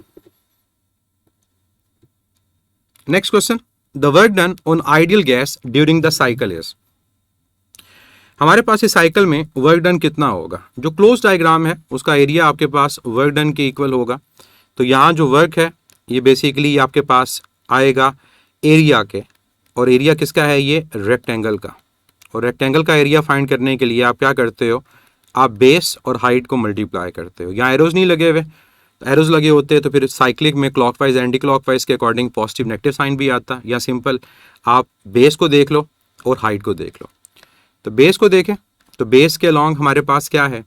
Next question, the work done on ideal gas during the cycle is, हमारे पास इस साइकिल में वर्क डन कितना होगा? जो क्लोज डायग्राम है उसका एरिया आपके पास वर्क डन के इक्वल होगा। तो यहाँ जो वर्क है ये बेसिकली आपके पास आएगा एरिया के, और एरिया किसका है? ये रेक्टेंगल का। और रेक्टेंगल का एरिया फाइंड करने के लिए आप क्या करते हो? आप बेस और हाइट को मल्टीप्लाई करते हो। यहाँ एरोज नहीं लगे हुए, एरोज लगे होते हैं तो फिर साइक्लिक में क्लॉकवाइज एंटी क्लॉकवाइज के अकॉर्डिंग पॉजिटिव नेगेटिव साइन भी आता, या सिंपल आप बेस को देख लो और हाइट को देख लो। तो बेस को देखें तो बेस के अलॉन्ग हमारे पास क्या है?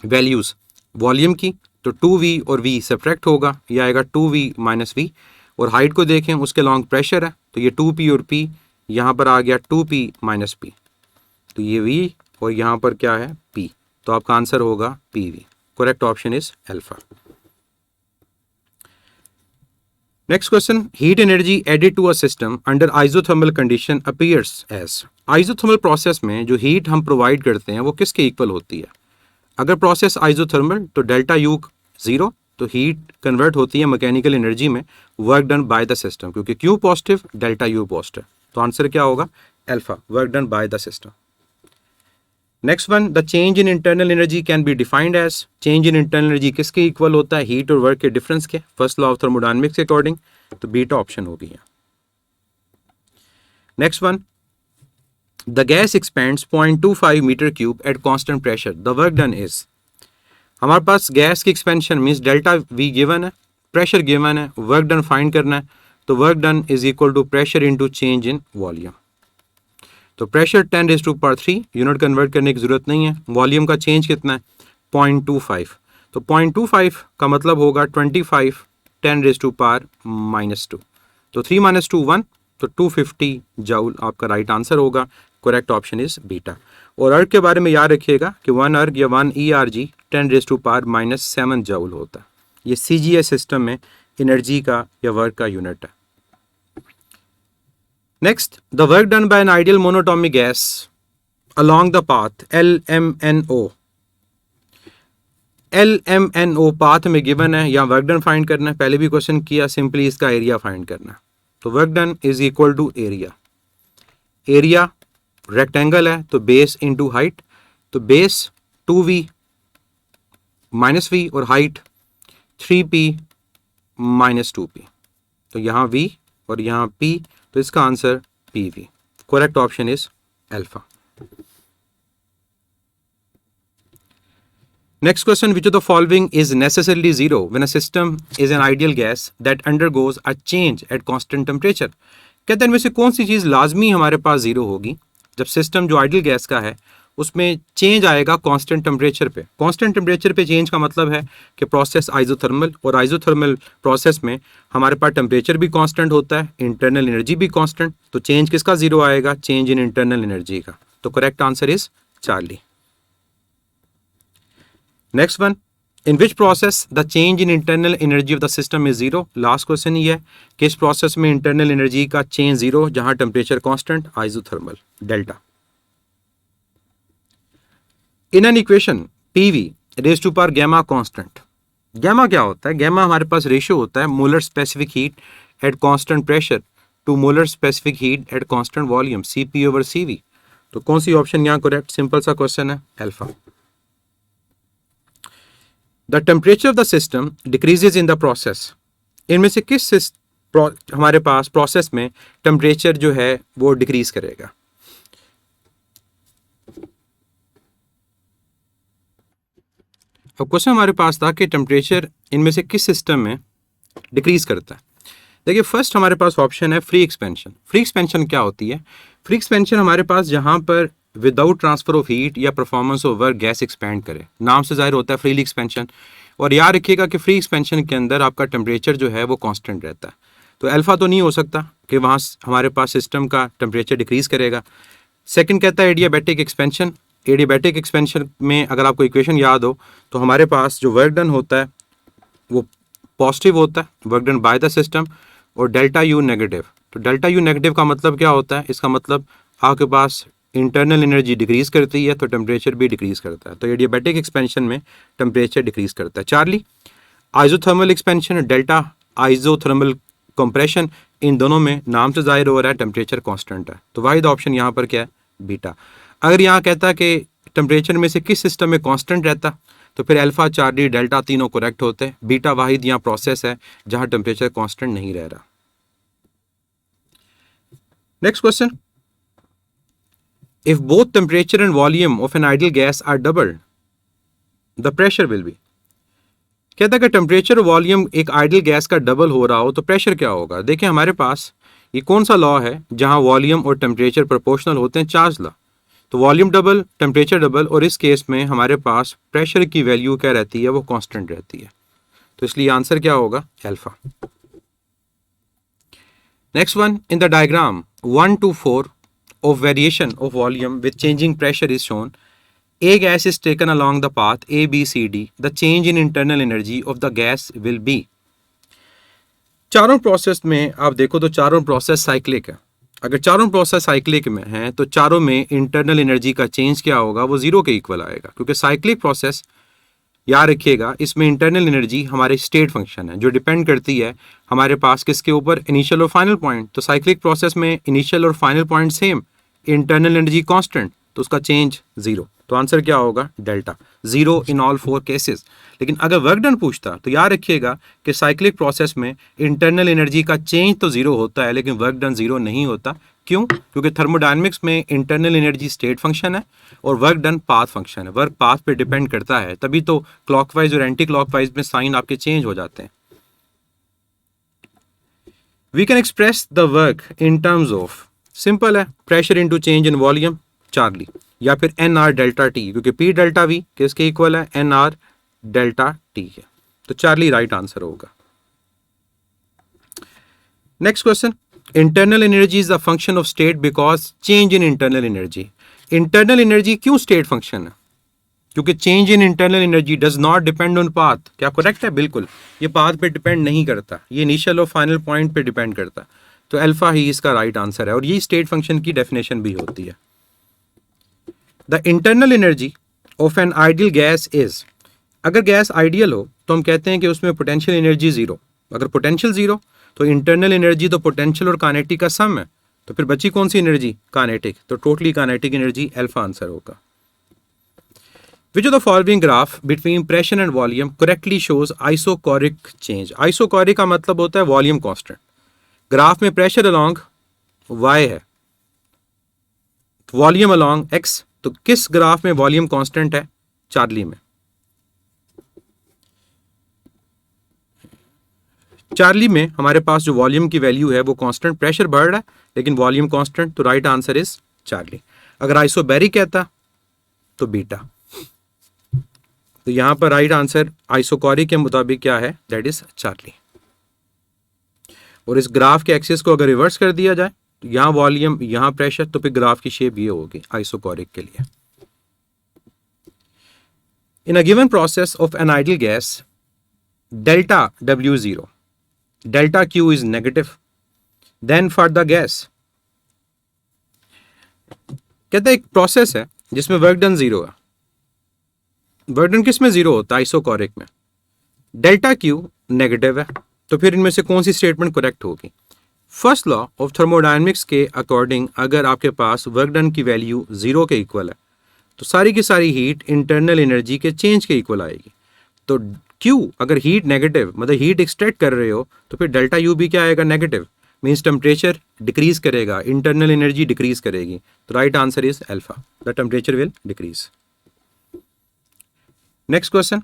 वैल्यूज वॉल्यूम की, तो 2v और v सब्ट्रैक्ट होगा, ये आएगा 2v माइनस v। और हाइट को देखें उसके अलॉन्ग प्रेशर है, तो ये 2p और p, यहाँ पर आ गया 2p माइनस p, तो ये v और यहाँ पर क्या है? p। तो आपका आंसर होगा pv। Correct option is alpha. Next question, heat energy added to a system under isothermal condition appears as, isothermal process में जो हीट हम प्रोवाइड करते हैं वो किसके इक्वल होती है? अगर प्रोसेस आइसोथर्मल तो डेल्टा यू जीरो, तो हीट कन्वर्ट होती है मैकेनिकल एनर्जी में, work done by the system, क्योंकि Q positive delta U positive. तो आंसर क्या होगा? Alpha, work done by the system. Next one, the change in internal energy can be defined as, change in internal energy किसके equal होता है? Heat और work के difference के, first law of thermodynamics के अकॉर्डिंग, तो बीटा ऑप्शन होगी यहाँ। Next one, the gas expands 0.25 metre cube at constant pressure, the work done is, हमारे पास गैस की expansion means delta v given है, प्रेशर गिवन है, वर्क डन फाइंड करना है, तो work done is equal to pressure into change in volume. तो pressure 10⁻³ unit convert करने की जरूरत नहीं है। वॉल्यूम का चेंज कितना है? 0.25, तो 0.25 का मतलब होगा 25 10⁻⁻², तो 3 - 2 1, तो 250 जूल आपका राइट आंसर होगा। Correct option is beta. और अर्ग के बारे में याद रखिएगा कि 1 अर्ग या 1 ERG 10⁻⁻7 जूल होता है। ये CGS सिस्टम में एनर्जी का या वर्क का यूनिट है। Next, the work done by an ideal monatomic gas along the path LMNO LMNO path में गिवन है, या वर्क डन फाइंड करना है, पहले भी क्वेश्चन किया, सिंपली इसका एरिया फाइंड करना है। तो work done is equal to area, area rectangle है तो बेस इंटू हाइट, तो बेस 2v माइनस वी और हाइट 3p माइनस 2p, तो यहाँ v और यहाँ p, तो इसका आंसर pv। Correct option is alpha. Next question, which of the following is necessarily zero when a system is an ideal gas that undergoes a change at constant temperature? कहते हैं इनमें से कौन सी चीज़ लाजमी हमारे पास जीरो होगी जब सिस्टम जो आइडियल गैस का है उसमें चेंज आएगा कांस्टेंट टेम्परेचर पे। कांस्टेंट टेम्परेचर पे चेंज का मतलब है कि प्रोसेस आइसोथर्मल, और आइसोथर्मल प्रोसेस में हमारे पास टेम्परेचर भी कांस्टेंट होता है, इंटरनल एनर्जी भी कांस्टेंट, तो चेंज किसका जीरो आएगा? चेंज इन इंटरनल एनर्जी का। तो correct answer is Charlie. Next one, in which process the change in internal energy of the system is zero. Last question ये है कि इस प्रोसेस में इंटरनल एनर्जी का चेंज जीरो जहां temperature constant, isothermal, delta. In an equation PV raise to power gamma constant, gamma क्या होता है? गैमा हमारे पास रेशियो होता है molar specific heat at constant pressure to molar specific heat at constant volume, CP over CV. तो कौन सी ऑप्शन यहाँ करेक्ट? सिंपल सा क्वेश्चन है, alpha. The temperature of the system decreases in the process, इनमें से किस हमारे पास प्रोसेस में टेम्परेचर जो है वो डिक्रीज करेगा? अब क्वेश्चन हमारे पास था कि टेम्परेचर इनमें से किस सिस्टम में डिक्रीज करता है। देखिए फर्स्ट हमारे पास ऑप्शन है फ्री एक्सपेंशन। फ्री एक्सपेंशन क्या होती है? फ्री एक्सपेंशन हमारे पास जहां पर विदाउट ट्रांसफर ऑफ हीट या performance of work gas expand करे, नाम से जाहिर होता है फ्रीली एक्सपेंशन। और याद रखिएगा कि फ्री एक्सपेंशन के अंदर आपका टेम्परेचर जो है वो कांस्टेंट रहता है, तो अल्फा तो नहीं हो सकता कि वहाँ हमारे पास सिस्टम का टेम्परेचर डिक्रीज करेगा। सेकंड कहता है एडियाबैटिक एक्सपेंशन। एडियाबैटिक एक्सपेंशन में अगर आपको इक्वेशन याद हो तो हमारे पास जो वर्क डन होता है वो पॉजिटिव होता है, work done by the system, और डेल्टा यू नेगेटिव। तो डेल्टा यू नेगेटिव का मतलब क्या होता है? इसका मतलब आपके पास इंटरनल एनर्जी डिक्रीज करती है तो टेम्परेचर भी डिक्रीज करता है, तो एडियाबैटिक एक्सपेंशन में टेम्परेचर डिक्रीज करता है। Charlie, isothermal expansion, delta isothermal compression, इन दोनों में नाम से जाहिर हो रहा है टेम्परेचर कांस्टेंट है, तो वाहिद ऑप्शन यहाँ पर क्या है? बीटा। अगर यहाँ कहता है कि टेम्परेचर में से किस सिस्टम में कांस्टेंट रहता, तो फिर अल्फा, चार्ली, डेल्टा तीनों करेक्ट होते हैं। बीटा वाहिद यहाँ प्रोसेस है जहां टेम्परेचर कांस्टेंट नहीं रह रहा। Next question, if both temperature and volume of an ideal gas are doubled the pressure will be. कहता है कि टेम्परेचर और वॉल्यूम एक आइडियल गैस का डबल हो रहा हो तो प्रेशर क्या होगा? देखिए हमारे पास ये कौन सा लॉ है जहां वॉल्यूम और टेम्परेचर प्रोपोर्शनल होते हैं? Charles law. तो वॉल्यूम डबल, टेम्परेचर डबल, और इस केस में हमारे पास प्रेशर की वैल्यू क्या रहती है? वो कांस्टेंट रहती है, तो इसलिए आंसर क्या होगा? Alpha. Next one, in the diagram 1 to 4 of variation of volume with changing pressure is shown. A gas is taken along the path A, B, C, D. The change in internal energy of the gas will be. चारों process में आप देखो तो चारों process cyclic है। अगर चारों process cyclic में हैं तो चारों में इंटरनल एनर्जी का चेंज क्या होगा? वो जीरो के इक्वल आएगा, क्योंकि साइक्लिक प्रोसेस याद रखिएगा इसमें इंटरनल एनर्जी हमारे स्टेट फंक्शन है जो डिपेंड करती है हमारे पास किसके ऊपर? इनिशियल और फाइनल पॉइंट। तो साइक्लिक प्रोसेस में इनिशियल और final point same, internal energy constant, तो उसका चेंज जीरो, तो आंसर क्या होगा? Delta, zero in all 4 cases. लेकिन अगर वर्क डन पूछता तो याद रखिएगा कि साइक्लिक प्रोसेस में इंटरनल एनर्जी का चेंज तो जीरो होता है लेकिन वर्क डन जीरो नहीं होता। क्यों? क्योंकि थर्मोडायनेमिक्स में इंटरनल एनर्जी स्टेट फंक्शन है और वर्क डन पाथ फंक्शन है, वर्क पाथ पे डिपेंड करता है, तभी तो क्लॉकवाइज और एंटी क्लॉकवाइज में साइन आपके चेंज हो जाते हैं। We can express the work in terms of, simple है, pressure into change in volume, Charlie, या फिर एन आर डेल्टा टी, क्योंकि पी डेल्टा वी किसके इक्वल है? एन आर डेल्टा टी है, तो चार्ली राइट आंसर होगा। Next question, internal energy is a function of state because change in internal energy. Internal energy क्यों state function है? क्योंकि change in internal energy does not depend on path. क्या correct है? बिल्कुल, ये path पे depend नहीं करता, ये इनिशियल और फाइनल पॉइंट पे डिपेंड करता, तो अल्फा ही इसका राइट आंसर है, और ये स्टेट फंक्शन की डेफिनेशन भी होती है। The internal energy of an ideal gas is, अगर गैस आइडियल हो तो हम कहते हैं कि उसमें पोटेंशियल एनर्जी ज़ीरो। अगर पोटेंशियल ज़ीरो तो इंटरनल एनर्जी तो पोटेंशियल और काइनेटिक का सम है, तो फिर बची कौन सी एनर्जी? काइनेटिक। तो totally kinetic energy alpha answer होगा। Which of the following graph between pressure and volume correctly shows isochoric change? Isochoric का मतलब होता है वॉल्यूम कांस्टेंट। ग्राफ में प्रेशर अलोंग y है, वॉल्यूम अलोंग x, तो किस ग्राफ में वॉल्यूम कांस्टेंट है? चार्ली में। चार्ली में हमारे पास जो वॉल्यूम की वैल्यू है वो कांस्टेंट, प्रेशर बढ़ रहा है लेकिन वॉल्यूम कांस्टेंट, तो राइट आंसर इज चार्ली। अगर आइसोबैरिक कहता तो बीटा। तो यहां पर राइट आंसर आइसोकोरिक के मुताबिक क्या है? That is Charlie. और इस ग्राफ के एक्सिस को अगर रिवर्स कर दिया जाए, तो यहां वॉल्यूम यहां प्रेशर, तो फिर ग्राफ की शेप ये होगी आइसोकोरिक के लिए। In a given process of an ideal gas delta W0, delta Q is negative, then for the gas, कहते हैं एक प्रोसेस है जिसमें वर्क डन जीरो है। वर्क डन किस में जीरो होता है? आइसोकोरिक में। डेल्टा Q नेगेटिव है, तो फिर इनमें से कौन सी स्टेटमेंट करेक्ट होगी? फर्स्ट लॉ ऑफ थर्मोडायनेमिक्स के अकॉर्डिंग अगर आपके पास वर्क डन की वैल्यू जीरो के इक्वल है तो सारी की सारी हीट इंटरनल एनर्जी के चेंज के इक्वल आएगी। तो Q अगर हीट नेगेटिव मतलब हीट एक्सट्रैक्ट कर रहे हो तो फिर डेल्टा U भी क्या आएगा? नेगेटिव। मीन्स टेम्परेचर डिक्रीज करेगा, इंटरनल एनर्जी डिक्रीज करेगी। तो right answer is alpha, the temperature will decrease. Next question,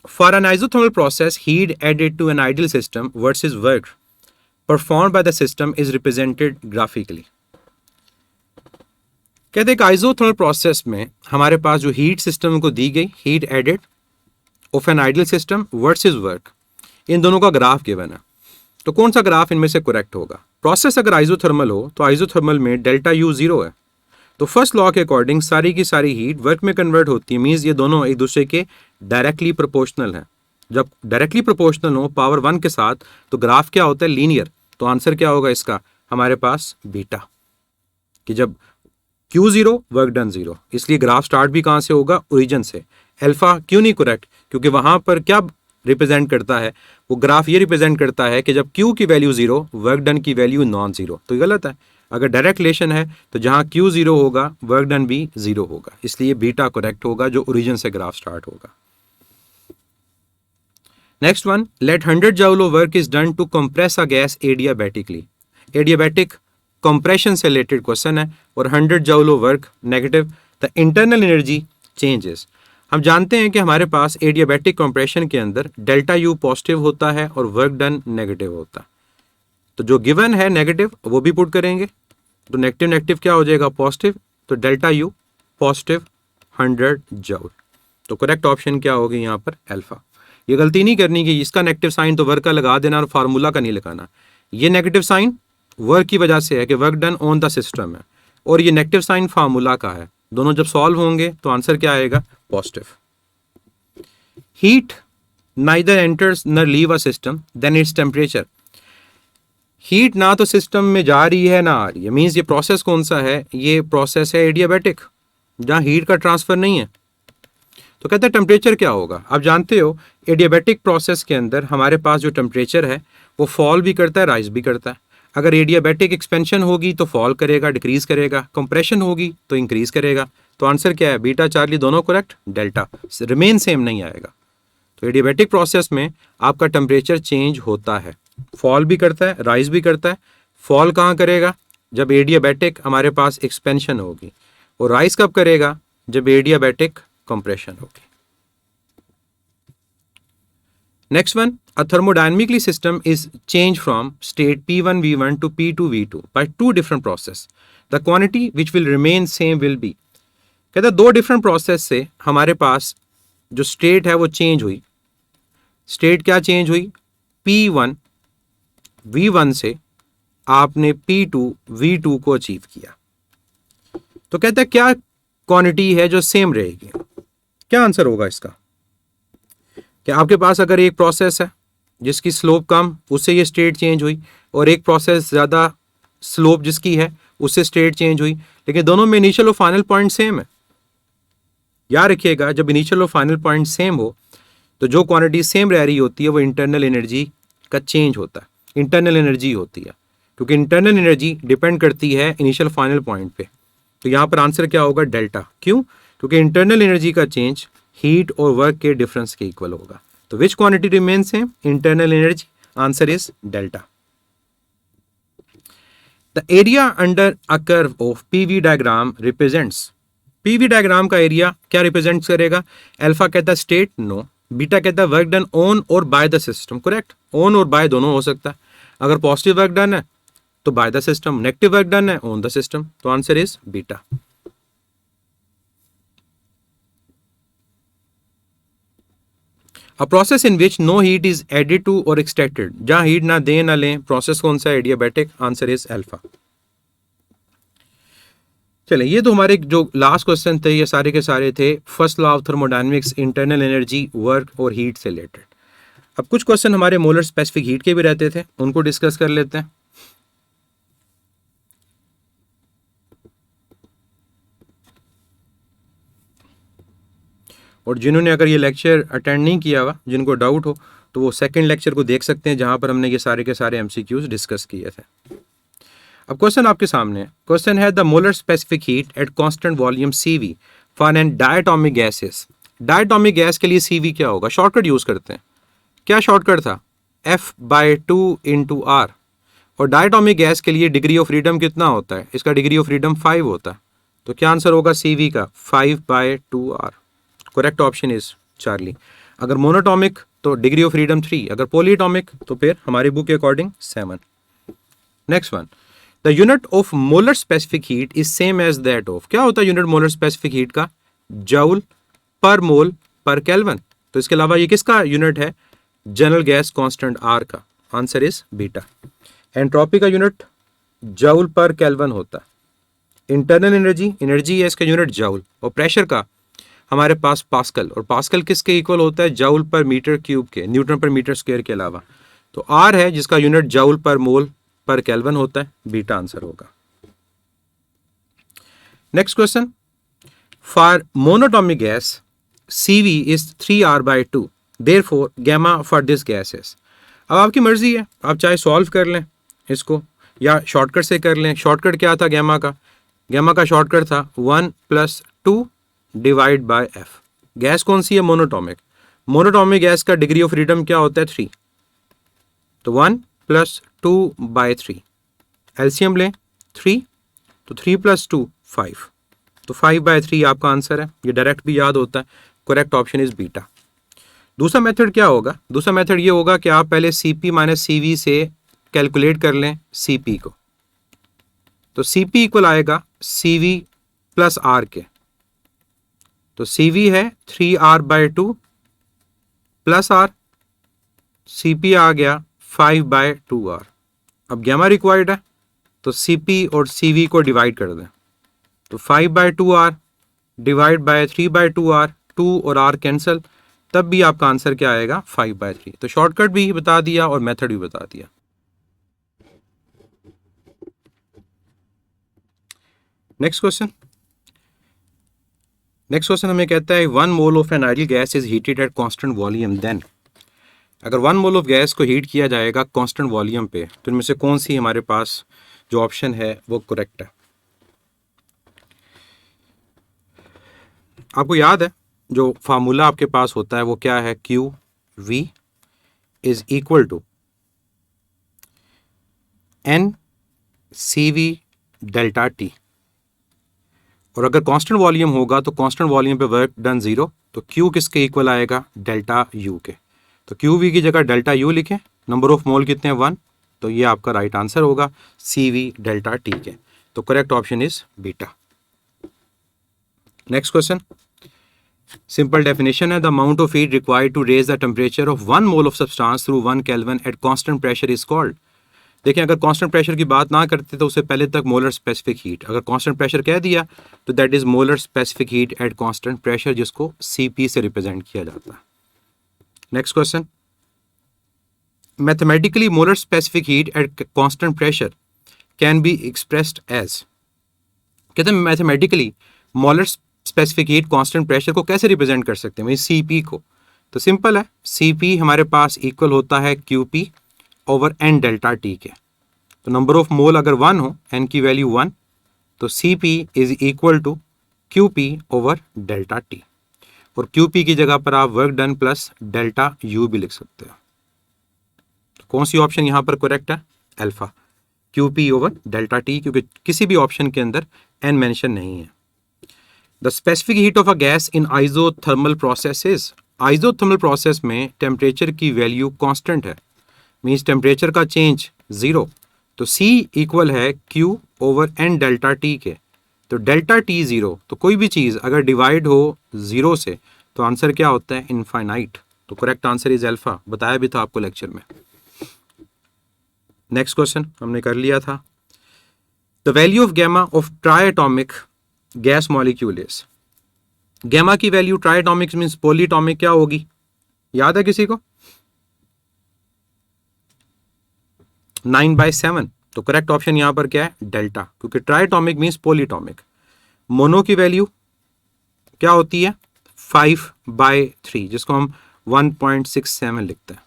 for an isothermal process heat added to an ideal system versus work performed by the system is represented graphically. कहते हैं isothermal process में हमारे पास जो heat system को दी गई, heat added of an ideal system versus work, इन दोनों का ग्राफ गिवन है। तो कौन सा ग्राफ इनमें से करेक्ट होगा? प्रोसेस अगर आइसोथर्मल हो तो आइसोथर्मल में डेल्टा U जीरो है, तो फर्स्ट लॉ के अकॉर्डिंग सारी की सारी हीट वर्क में कन्वर्ट होती है। मीन्स ये दोनों एक दूसरे के डायरेक्टली प्रोपोर्शनल हैं। जब डायरेक्टली प्रोपोर्शनल हो पावर 1 के साथ तो ग्राफ क्या होता है? लीनियर। तो आंसर क्या होगा इसका? हमारे पास बीटा, कि जब Q zero work done zero, इसलिए ग्राफ स्टार्ट भी कहां से होगा? ओरिजिन से। अल्फा क्यों नहीं करेक्ट? क्योंकि वहां पर क्या रिप्रेजेंट करता है वो ग्राफ? ये रिप्रेजेंट करता है कि जब Q की वैल्यू जीरो, वर्क डन की वैल्यू नॉन जीरो, तो गलत है। अगर डायरेक्ट रिलेशन है तो जहां Q जीरो होगा वर्क डन भी जीरो होगा, इसलिए बीटा करेक्ट होगा जो ओरिजिन से ग्राफ स्टार्ट होगा। Next one, let 100 joule of work is done to compress a gas adiabatically. Adiabatic compression से रिलेटेड क्वेश्चन है और 100 joule of work negative, the internal energy changes. हम जानते हैं कि हमारे पास एडियाबैटिक कंप्रेशन के अंदर डेल्टा U पॉजिटिव होता है और वर्क डन नेगेटिव होता है। तो जो गिवन है नेगेटिव वो भी पुट करेंगे, तो नेगेटिव नेगेटिव क्या हो जाएगा? पॉजिटिव। तो डेल्टा U पॉजिटिव 100 जूल। तो करेक्ट ऑप्शन क्या होगी यहाँ पर? अल्फा। ये गलती नहीं करनी कि इसका नेगेटिव साइन तो वर्क का लगा देना और फार्मूला का नहीं लगाना। ये नेगेटिव साइन वर्क की वजह से है कि work done on the system है, और ये नेगेटिव साइन फार्मूला का है। दोनों जब सॉल्व होंगे तो आंसर क्या आएगा? Positive. Heat neither enters nor leave a system then its temperature. Heat ना तो सिस्टम में जा रही है ना आ रही है। मीन्स ये प्रोसेस कौन सा है? ये प्रोसेस है एडियाबैटिक, जहां हीट का ट्रांसफर नहीं है। तो कहते हैं टेम्परेचर क्या होगा? आप जानते हो एडियाबैटिक प्रोसेस के अंदर हमारे पास जो टेम्परेचर है वो फॉल भी करता है, राइज भी करता है। अगर एडियाबैटिक एक्सपेंशन होगी तो फॉल करेगा, डिक्रीज करेगा, कंप्रेशन होगी तो इंक्रीज करेगा। तो आंसर क्या है? बीटा चार्ली दोनों करेक्ट, डेल्टा रिमेन सेम नहीं आएगा। तो एडियाबैटिक प्रोसेस में आपका टेम्परेचर चेंज होता है, फॉल भी करता है, राइज भी करता है। फॉल कहाँ करेगा? जब एडियाबैटिक हमारे पास एक्सपेंशन होगी, और राइज कब करेगा? जब एडियाबैटिक कंप्रेशन होगी। Next one, a thermodynamically system is changed from state P1 V1 to P2 V2 by two different process. The quantity which will remain same will be. कहता है दो डिफरेंट प्रोसेस से हमारे पास जो स्टेट है वो change हुई। स्टेट क्या चेंज हुई? P1 V1 से आपने P2 V2 को अचीव किया। तो कहता है क्या क्वांटिटी है जो सेम रहेगी? क्या आंसर होगा इसका? कि आपके पास अगर एक प्रोसेस है जिसकी स्लोप कम, उससे ये स्टेट चेंज हुई, और एक प्रोसेस ज़्यादा स्लोप जिसकी है उससे स्टेट चेंज हुई, लेकिन दोनों में इनिशियल और फाइनल पॉइंट सेम है। याद रखिएगा जब इनिशियल और फाइनल पॉइंट सेम हो तो जो क्वांटिटी सेम रह रही होती है वो इंटरनल एनर्जी का चेंज होता है, इंटरनल एनर्जी होती है, क्योंकि इंटरनल एनर्जी डिपेंड करती है इनिशियल फाइनल पॉइंट पे। तो यहाँ पर आंसर क्या होगा? डेल्टा। क्यों? क्योंकि इंटरनल एनर्जी का चेंज हीट और वर्क के डिफरेंस के इक्वल होगा। तो विच quantity remain same? Internal energy. Answer is delta. The area under a curve of PV diagram represents. PV diagram का एरिया क्या रिप्रेजेंट करेगा? अल्फा कहता है स्टेट, नो। बीटा कहता है वर्क डन ऑन और bye the system, correct. On और bye दोनों हो सकता है। अगर पॉजिटिव वर्क डन है तो by the system, negative work done है ऑन द सिस्टम। तो answer is beta. A process in which no heat is added to or extracted. जहां हीट ना दें ना लें, प्रोसेस कौन सा? एडियाबैटिक। Answer is alpha. चले, ये तो हमारे जो लास्ट क्वेश्चन थे ये सारे के सारे थे first law of thermodynamics, internal energy, work और हीट से रिलेटेड। अब कुछ क्वेश्चन हमारे मोलर स्पेसिफिक हीट के भी रहते थे, उनको डिस्कस कर लेते हैं। और जिन्होंने अगर ये लेक्चर अटेंड नहीं किया हुआ, जिनको डाउट हो, तो वो सेकंड लेक्चर को देख सकते हैं जहां पर हमने ये सारे के सारे एमसीक्यूज डिस्कस किए थे। अब क्वेश्चन आपके सामने है। क्वेश्चन है the molar specific heat at constant volume CV for an diatomic gases. Diatomic gas के लिए CV क्या होगा? शॉर्टकट यूज करते हैं। क्या शॉर्टकट था? F/2 × R। और डायटोमिक गैस के लिए डिग्री ऑफ फ्रीडम कितना होता है? इसका डिग्री ऑफ फ्रीडम 5 होता है। तो क्या आंसर होगा CV का? 5/2R। Correct option is Charlie. अगर मोनोटॉमिक तो डिग्री ऑफ फ्रीडम 3, अगर पॉलीएटॉमिक तो फिर हमारी बुक के according 7। Next one, the unit of molar specific heat is same as that of. क्या होता है यूनिट मोलर स्पेसिफिक हीट का? जूल पर मोल पर केल्विन। तो इसके अलावा ये किसका यूनिट है? जनरल गैस कांस्टेंट R का। Answer is beta. एंट्रोपी का यूनिट जूल पर केल्विन होता है। इंटरनल एनर्जी, एनर्जी है इसका यूनिट जूल। और प्रेशर का हमारे पास पास्कल, और पास्कल किसके इक्वल होता है? जूल पर मीटर क्यूब के, न्यूटन पर मीटर स्क्वायर के अलावा। तो R है जिसका यूनिट जूल पर मोल पर केल्विन होता है। बीटा आंसर होगा। Next question, for monoatomic gas CV is 3R/2, therefore gamma for this gas is. अब आपकी मर्जी है, आप चाहे सॉल्व कर लें इसको या शॉर्टकट से कर लें। शॉर्टकट क्या था गैमा का? गैमा का शॉर्टकट था 1 + 2 डिवाइड बाय F। गैस कौन सी है? मोनोटॉमिक। मोनोटॉमिक गैस का डिग्री ऑफ फ्रीडम क्या होता है? 3। तो 1 + 2/3। एलसीएम लें 3, तो 3 + 2 5। तो 5/3 आपका आंसर है। ये डायरेक्ट भी याद होता है। Correct option is beta. दूसरा मेथड क्या होगा? दूसरा मेथड ये होगा कि आप पहले CP - CV से कैलकुलेट कर लें CP को। तो CP इक्वल आएगा CV + R के। तो CV है 3R/2 + R, CP आ गया 5/2R। अब गैमा रिक्वायर्ड है तो CP और CV को डिवाइड कर दें। तो 5/2R डिवाइड बाय 3/2R, 2 और R कैंसिल, तब भी आपका आंसर क्या आएगा? 5/3। तो शॉर्टकट भी बता दिया और मेथड भी बता दिया। नेक्स्ट क्वेश्चन, हमें कहता है 1 mole of an ideal gas is heated at constant volume, then. अगर 1 मोल ऑफ गैस को हीट किया जाएगा कांस्टेंट वॉल्यूम पे, तो इनमें से कौन सी हमारे पास जो ऑप्शन है वो करेक्ट है? आपको याद है जो फार्मूला आपके पास होता है वो क्या है? QV is equal to NCV delta T। और अगर कांस्टेंट वॉल्यूम होगा तो कांस्टेंट वॉल्यूम पे वर्क डन 0, तो Q किसके इक्वल आएगा? डेल्टा U के। तो QV की जगह डेल्टा U लिखें। नंबर ऑफ मोल कितने हैं? 1। तो ये आपका राइट आंसर होगा CV डेल्टा T के। तो correct option is beta. Next question, simple definition है the amount of heat required to raise the temperature of 1 mole of substance through 1 kelvin at constant pressure is called. देखिए, अगर constant pressure की बात ना करते तो उससे पहले तक मोलर स्पेसिफिक हीट, अगर कांस्टेंट प्रेशर कह दिया तो that is molar specific heat at constant pressure, जिसको CP से रिप्रेजेंट किया जाता है। Next question, mathematically molar specific heat at constant pressure can be expressed as. कहते हैं mathematically molar specific heat constant pressure को कैसे रिप्रेजेंट कर सकते हैं? CP को। तो सिंपल है, Cp हमारे पास इक्वल होता है Qp over n delta T के। तो नंबर ऑफ मोल अगर 1 हो, n की वैल्यू 1, तो Cp is equal to Qp over delta T, और Qp की जगह पर आप work done plus delta U भी लिख सकते हो। तो कौन सी ऑप्शन यहाँ पर करेक्ट है? Alpha, Qp over delta T, क्योंकि किसी भी ऑप्शन के अंदर n मेंशन नहीं है। The specific heat of a gas in isothermal processes, isothermal process में टेम्परेचर की वैल्यू कांस्टेंट है, मींस टेम्परेचर का चेंज जीरो। तो C इक्वल है Q over n delta T के। तो डेल्टा टी जीरो, तो कोई भी चीज़ अगर डिवाइड हो जीरो से तो आंसर क्या होता है? इनफाइनाइट। तो करेक्ट आंसर इज अल्फा, बताया भी था आपको लेक्चर में। नेक्स्ट क्वेश्चन हमने कर लिया था। The value of gamma of triatomic gas molecule is, gamma की वैल्यू ट्राइएटॉमिक मींस पॉलीएटॉमिक क्या होगी? याद है किसी को? 9/7। तो करेक्ट ऑप्शन यहां पर क्या है? डेल्टा, क्योंकि ट्राइएटॉमिक मींस पॉलीएटॉमिक। मोनो की वैल्यू क्या होती है? 5/3, जिसको हम 1.67 लिखते हैं।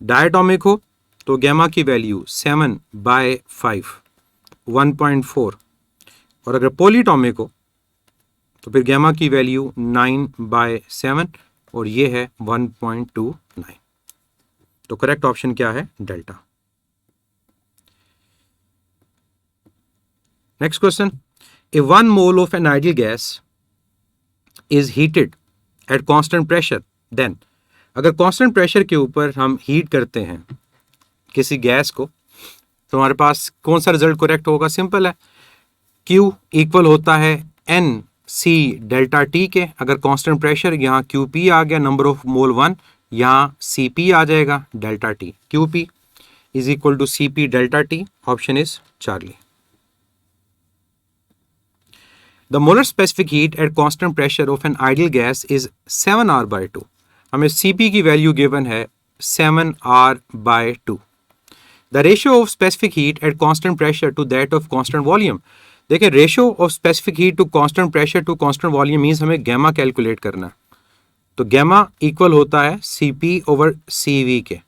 डायटॉमिक हो तो गैमा की वैल्यू 7/5, 1.4, और अगर पॉलीटॉमिक हो तो फिर गैमा की वैल्यू 9/7, और ये है 1.29। तो करेक्ट ऑप्शन क्या है? Delta. Next question, if 1 mole of an ideal gas is heated at constant pressure then, अगर कांस्टेंट प्रेशर के ऊपर हम हीट करते हैं किसी गैस को, तो हमारे पास कौन सा रिजल्ट करेक्ट होगा? सिंपल है, Q इक्वल होता है N C डेल्टा टी के। अगर कांस्टेंट प्रेशर यहाँ QP आ गया, नंबर ऑफ मोल 1, यहाँ CP आ जाएगा delta T. QP is equal to CP delta T, option is Charlie. The molar specific heat at constant pressure of an ideal gas is 7R/2। हमें CP की value given है 7R/2। The ratio of specific heat at constant pressure to that of constant volume, देखिए ratio of specific heat to constant pressure to constant volume means हमें gamma calculate करना है। तो gamma equal होता है Cp over Cv के।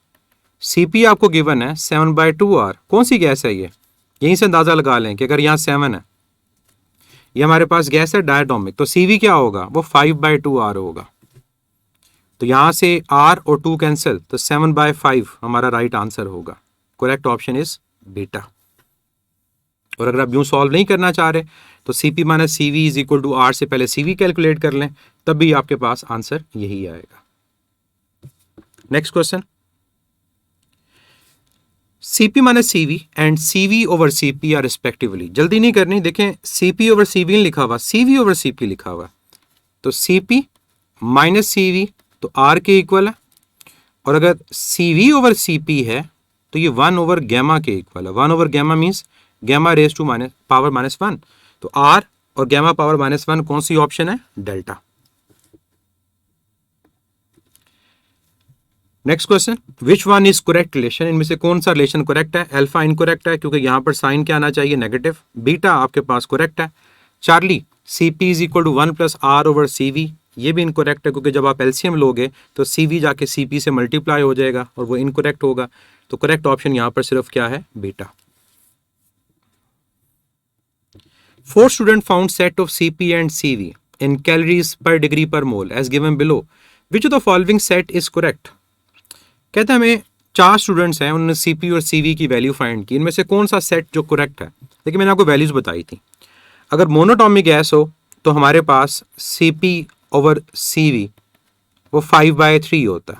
Cp आपको given है 7/2R। कौन सी गैस है ये? यहीं से अंदाजा लगा लें कि अगर यहाँ 7 है, ये हमारे पास गैस है डायटॉमिक, तो Cv क्या होगा? वो 5/2R होगा। तो यहां से R और 2 कैंसिल, तो 7/5 हमारा राइट आंसर होगा। Correct option is beta. और अगर आप यूं सॉल्व नहीं करना चाह रहे तो Cp minus Cv is equal to R से पहले Cv कैलकुलेट कर लें, तब भी आपके पास आंसर यही आएगा। Next question, Cp minus Cv and Cv over Cp are respectively. जल्दी नहीं करनी, देखें Cp ओवर Cv नहीं लिखा हुआ, Cv ओवर Cp लिखा हुआ। तो Cp माइनस Cv तो R के इक्वल है, और अगर Cv ओवर Cp है तो ये 1 ओवर गैमा के इक्वल है। 1 over gamma means gamma raise to power -1। तो R और गैमा पावर -1 कौन सी ऑप्शन है? Delta. Next question, which one is correct relation, इनमें से कौन सा रिलेशन करेक्ट है? अल्फा इनकरेक्ट है, क्योंकि यहां पर साइन क्या आना चाहिए? नेगेटिव। बीटा आपके पास करेक्ट है। Charlie, Cp is equal to 1 plus R over Cv, ये भी इनकरेक्ट है, क्योंकि जब आप एलसीएम लोगे तो Cv जाके Cp से मल्टीप्लाई हो जाएगा और वो इनकरेक्ट होगा। तो करेक्ट ऑप्शन यहां पर सिर्फ क्या है? Beta. 4 students found set of Cp and Cv in calories per degree per mole as given below. Which of the following set is correct? कहते हैं हमें 4 स्टूडेंट्स हैं, उन्होंने Cp और Cv की वैल्यू फाइंड की, इनमें से कौन सा सेट जो करेक्ट है? देखिए मैंने आपको वैल्यूज बताई थी। अगर मोनोटॉमिक गैस हो तो हमारे पास Cp ओवर Cv वो 5/3 होता है।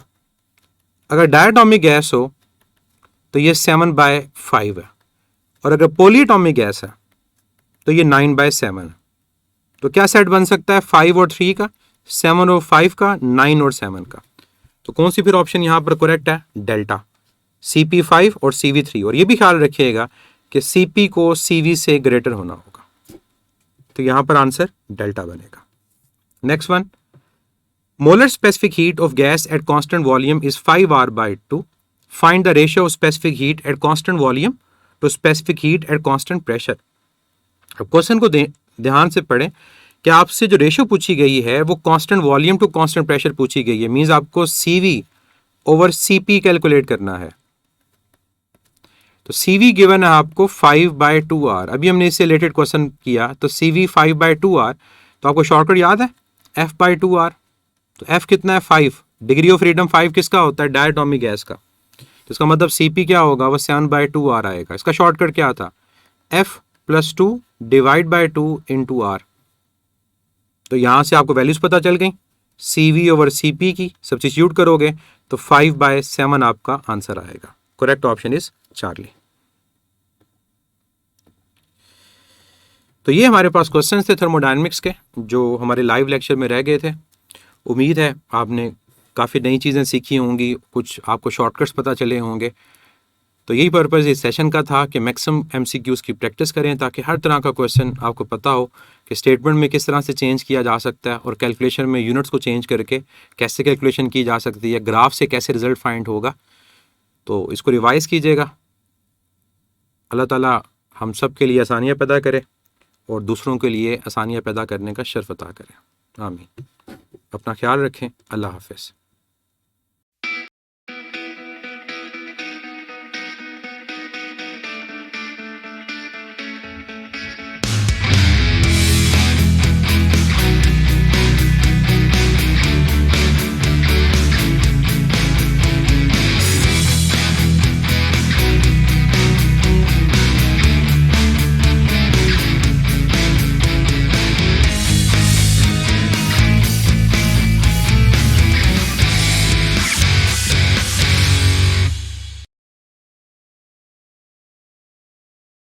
अगर डायटॉमिक गैस हो तो ये 7/5 है, और अगर पॉलीएटॉमिक गैस है तो ये 9/7 है। तो क्या सेट बन सकता है? 5 और 3 का, 7 और 5 का, 9 और 7 का। तो कौन सी फिर ऑप्शन यहां पर करेक्ट है? डेल्टा, Cp5 और Cv3। और ये भी ख्याल रखिएगा कि Cp को Cv से ग्रेटर होना होगा, तो यहां पर आंसर डेल्टा बनेगा। Next one, molar specific heat of gas at constant volume is 5R/2। Find the ratio of specific heat at constant volume to specific heat at constant pressure. अब question को ध्यान से पढ़ें कि आपसे जो रेशो पूछी गई है वो constant volume to constant pressure पूछी गई है, मींस आपको सीवी ओवर सीपी कैलकुलेट करना है। तो CV गिवन है आपको 5/2R। अभी हमने इससे रिलेटेड क्वेश्चन किया, तो CV 5/2R, तो आपको शॉर्टकट याद है F/2R। तो F कितना है 5, डिग्री ऑफ फ्रीडम 5 किसका होता है, डायटोमिक गैस का। तो इसका मतलब CP क्या होगा, वो 7/2R आएगा। इसका शॉर्टकट क्या था, F+2 divide by 2 into R। तो यहां से आपको वैल्यूज पता चल गई, CV ओवर CP की सब्स्टिट्यूट करोगे तो 5/7 आपका आंसर आएगा। Correct option is Charlie. तो ये हमारे पास क्वेश्चंस थे थर्मोडायनेमिक्स के, जो हमारे लाइव लेक्चर में रह गए थे। उम्मीद है आपने काफ़ी नई चीज़ें सीखी होंगी, कुछ आपको शॉर्टकट्स पता चले होंगे। तो यही पर्पज़ इस सेशन का था कि मैक्सिमम MCQs की प्रैक्टिस करें, ताकि हर तरह का क्वेश्चन आपको पता हो कि स्टेटमेंट में किस तरह से चेंज किया जा सकता है, और कैलकुलेशन में यूनिट्स को चेंज करके कैसे कैलकुलेशन की जा सकती है, ग्राफ से कैसे रिजल्ट फाइंड होगा। तो इसको रिवाइज़ कीजिएगा। अल्लाह ताला हम सब के लिए आसानियाँ पैदा करे और दूसरों के लिए आसानियाँ पैदा करने का शर्फ अता करें। आमीन। अपना ख्याल रखें। अल्लाह हाफ़िज़।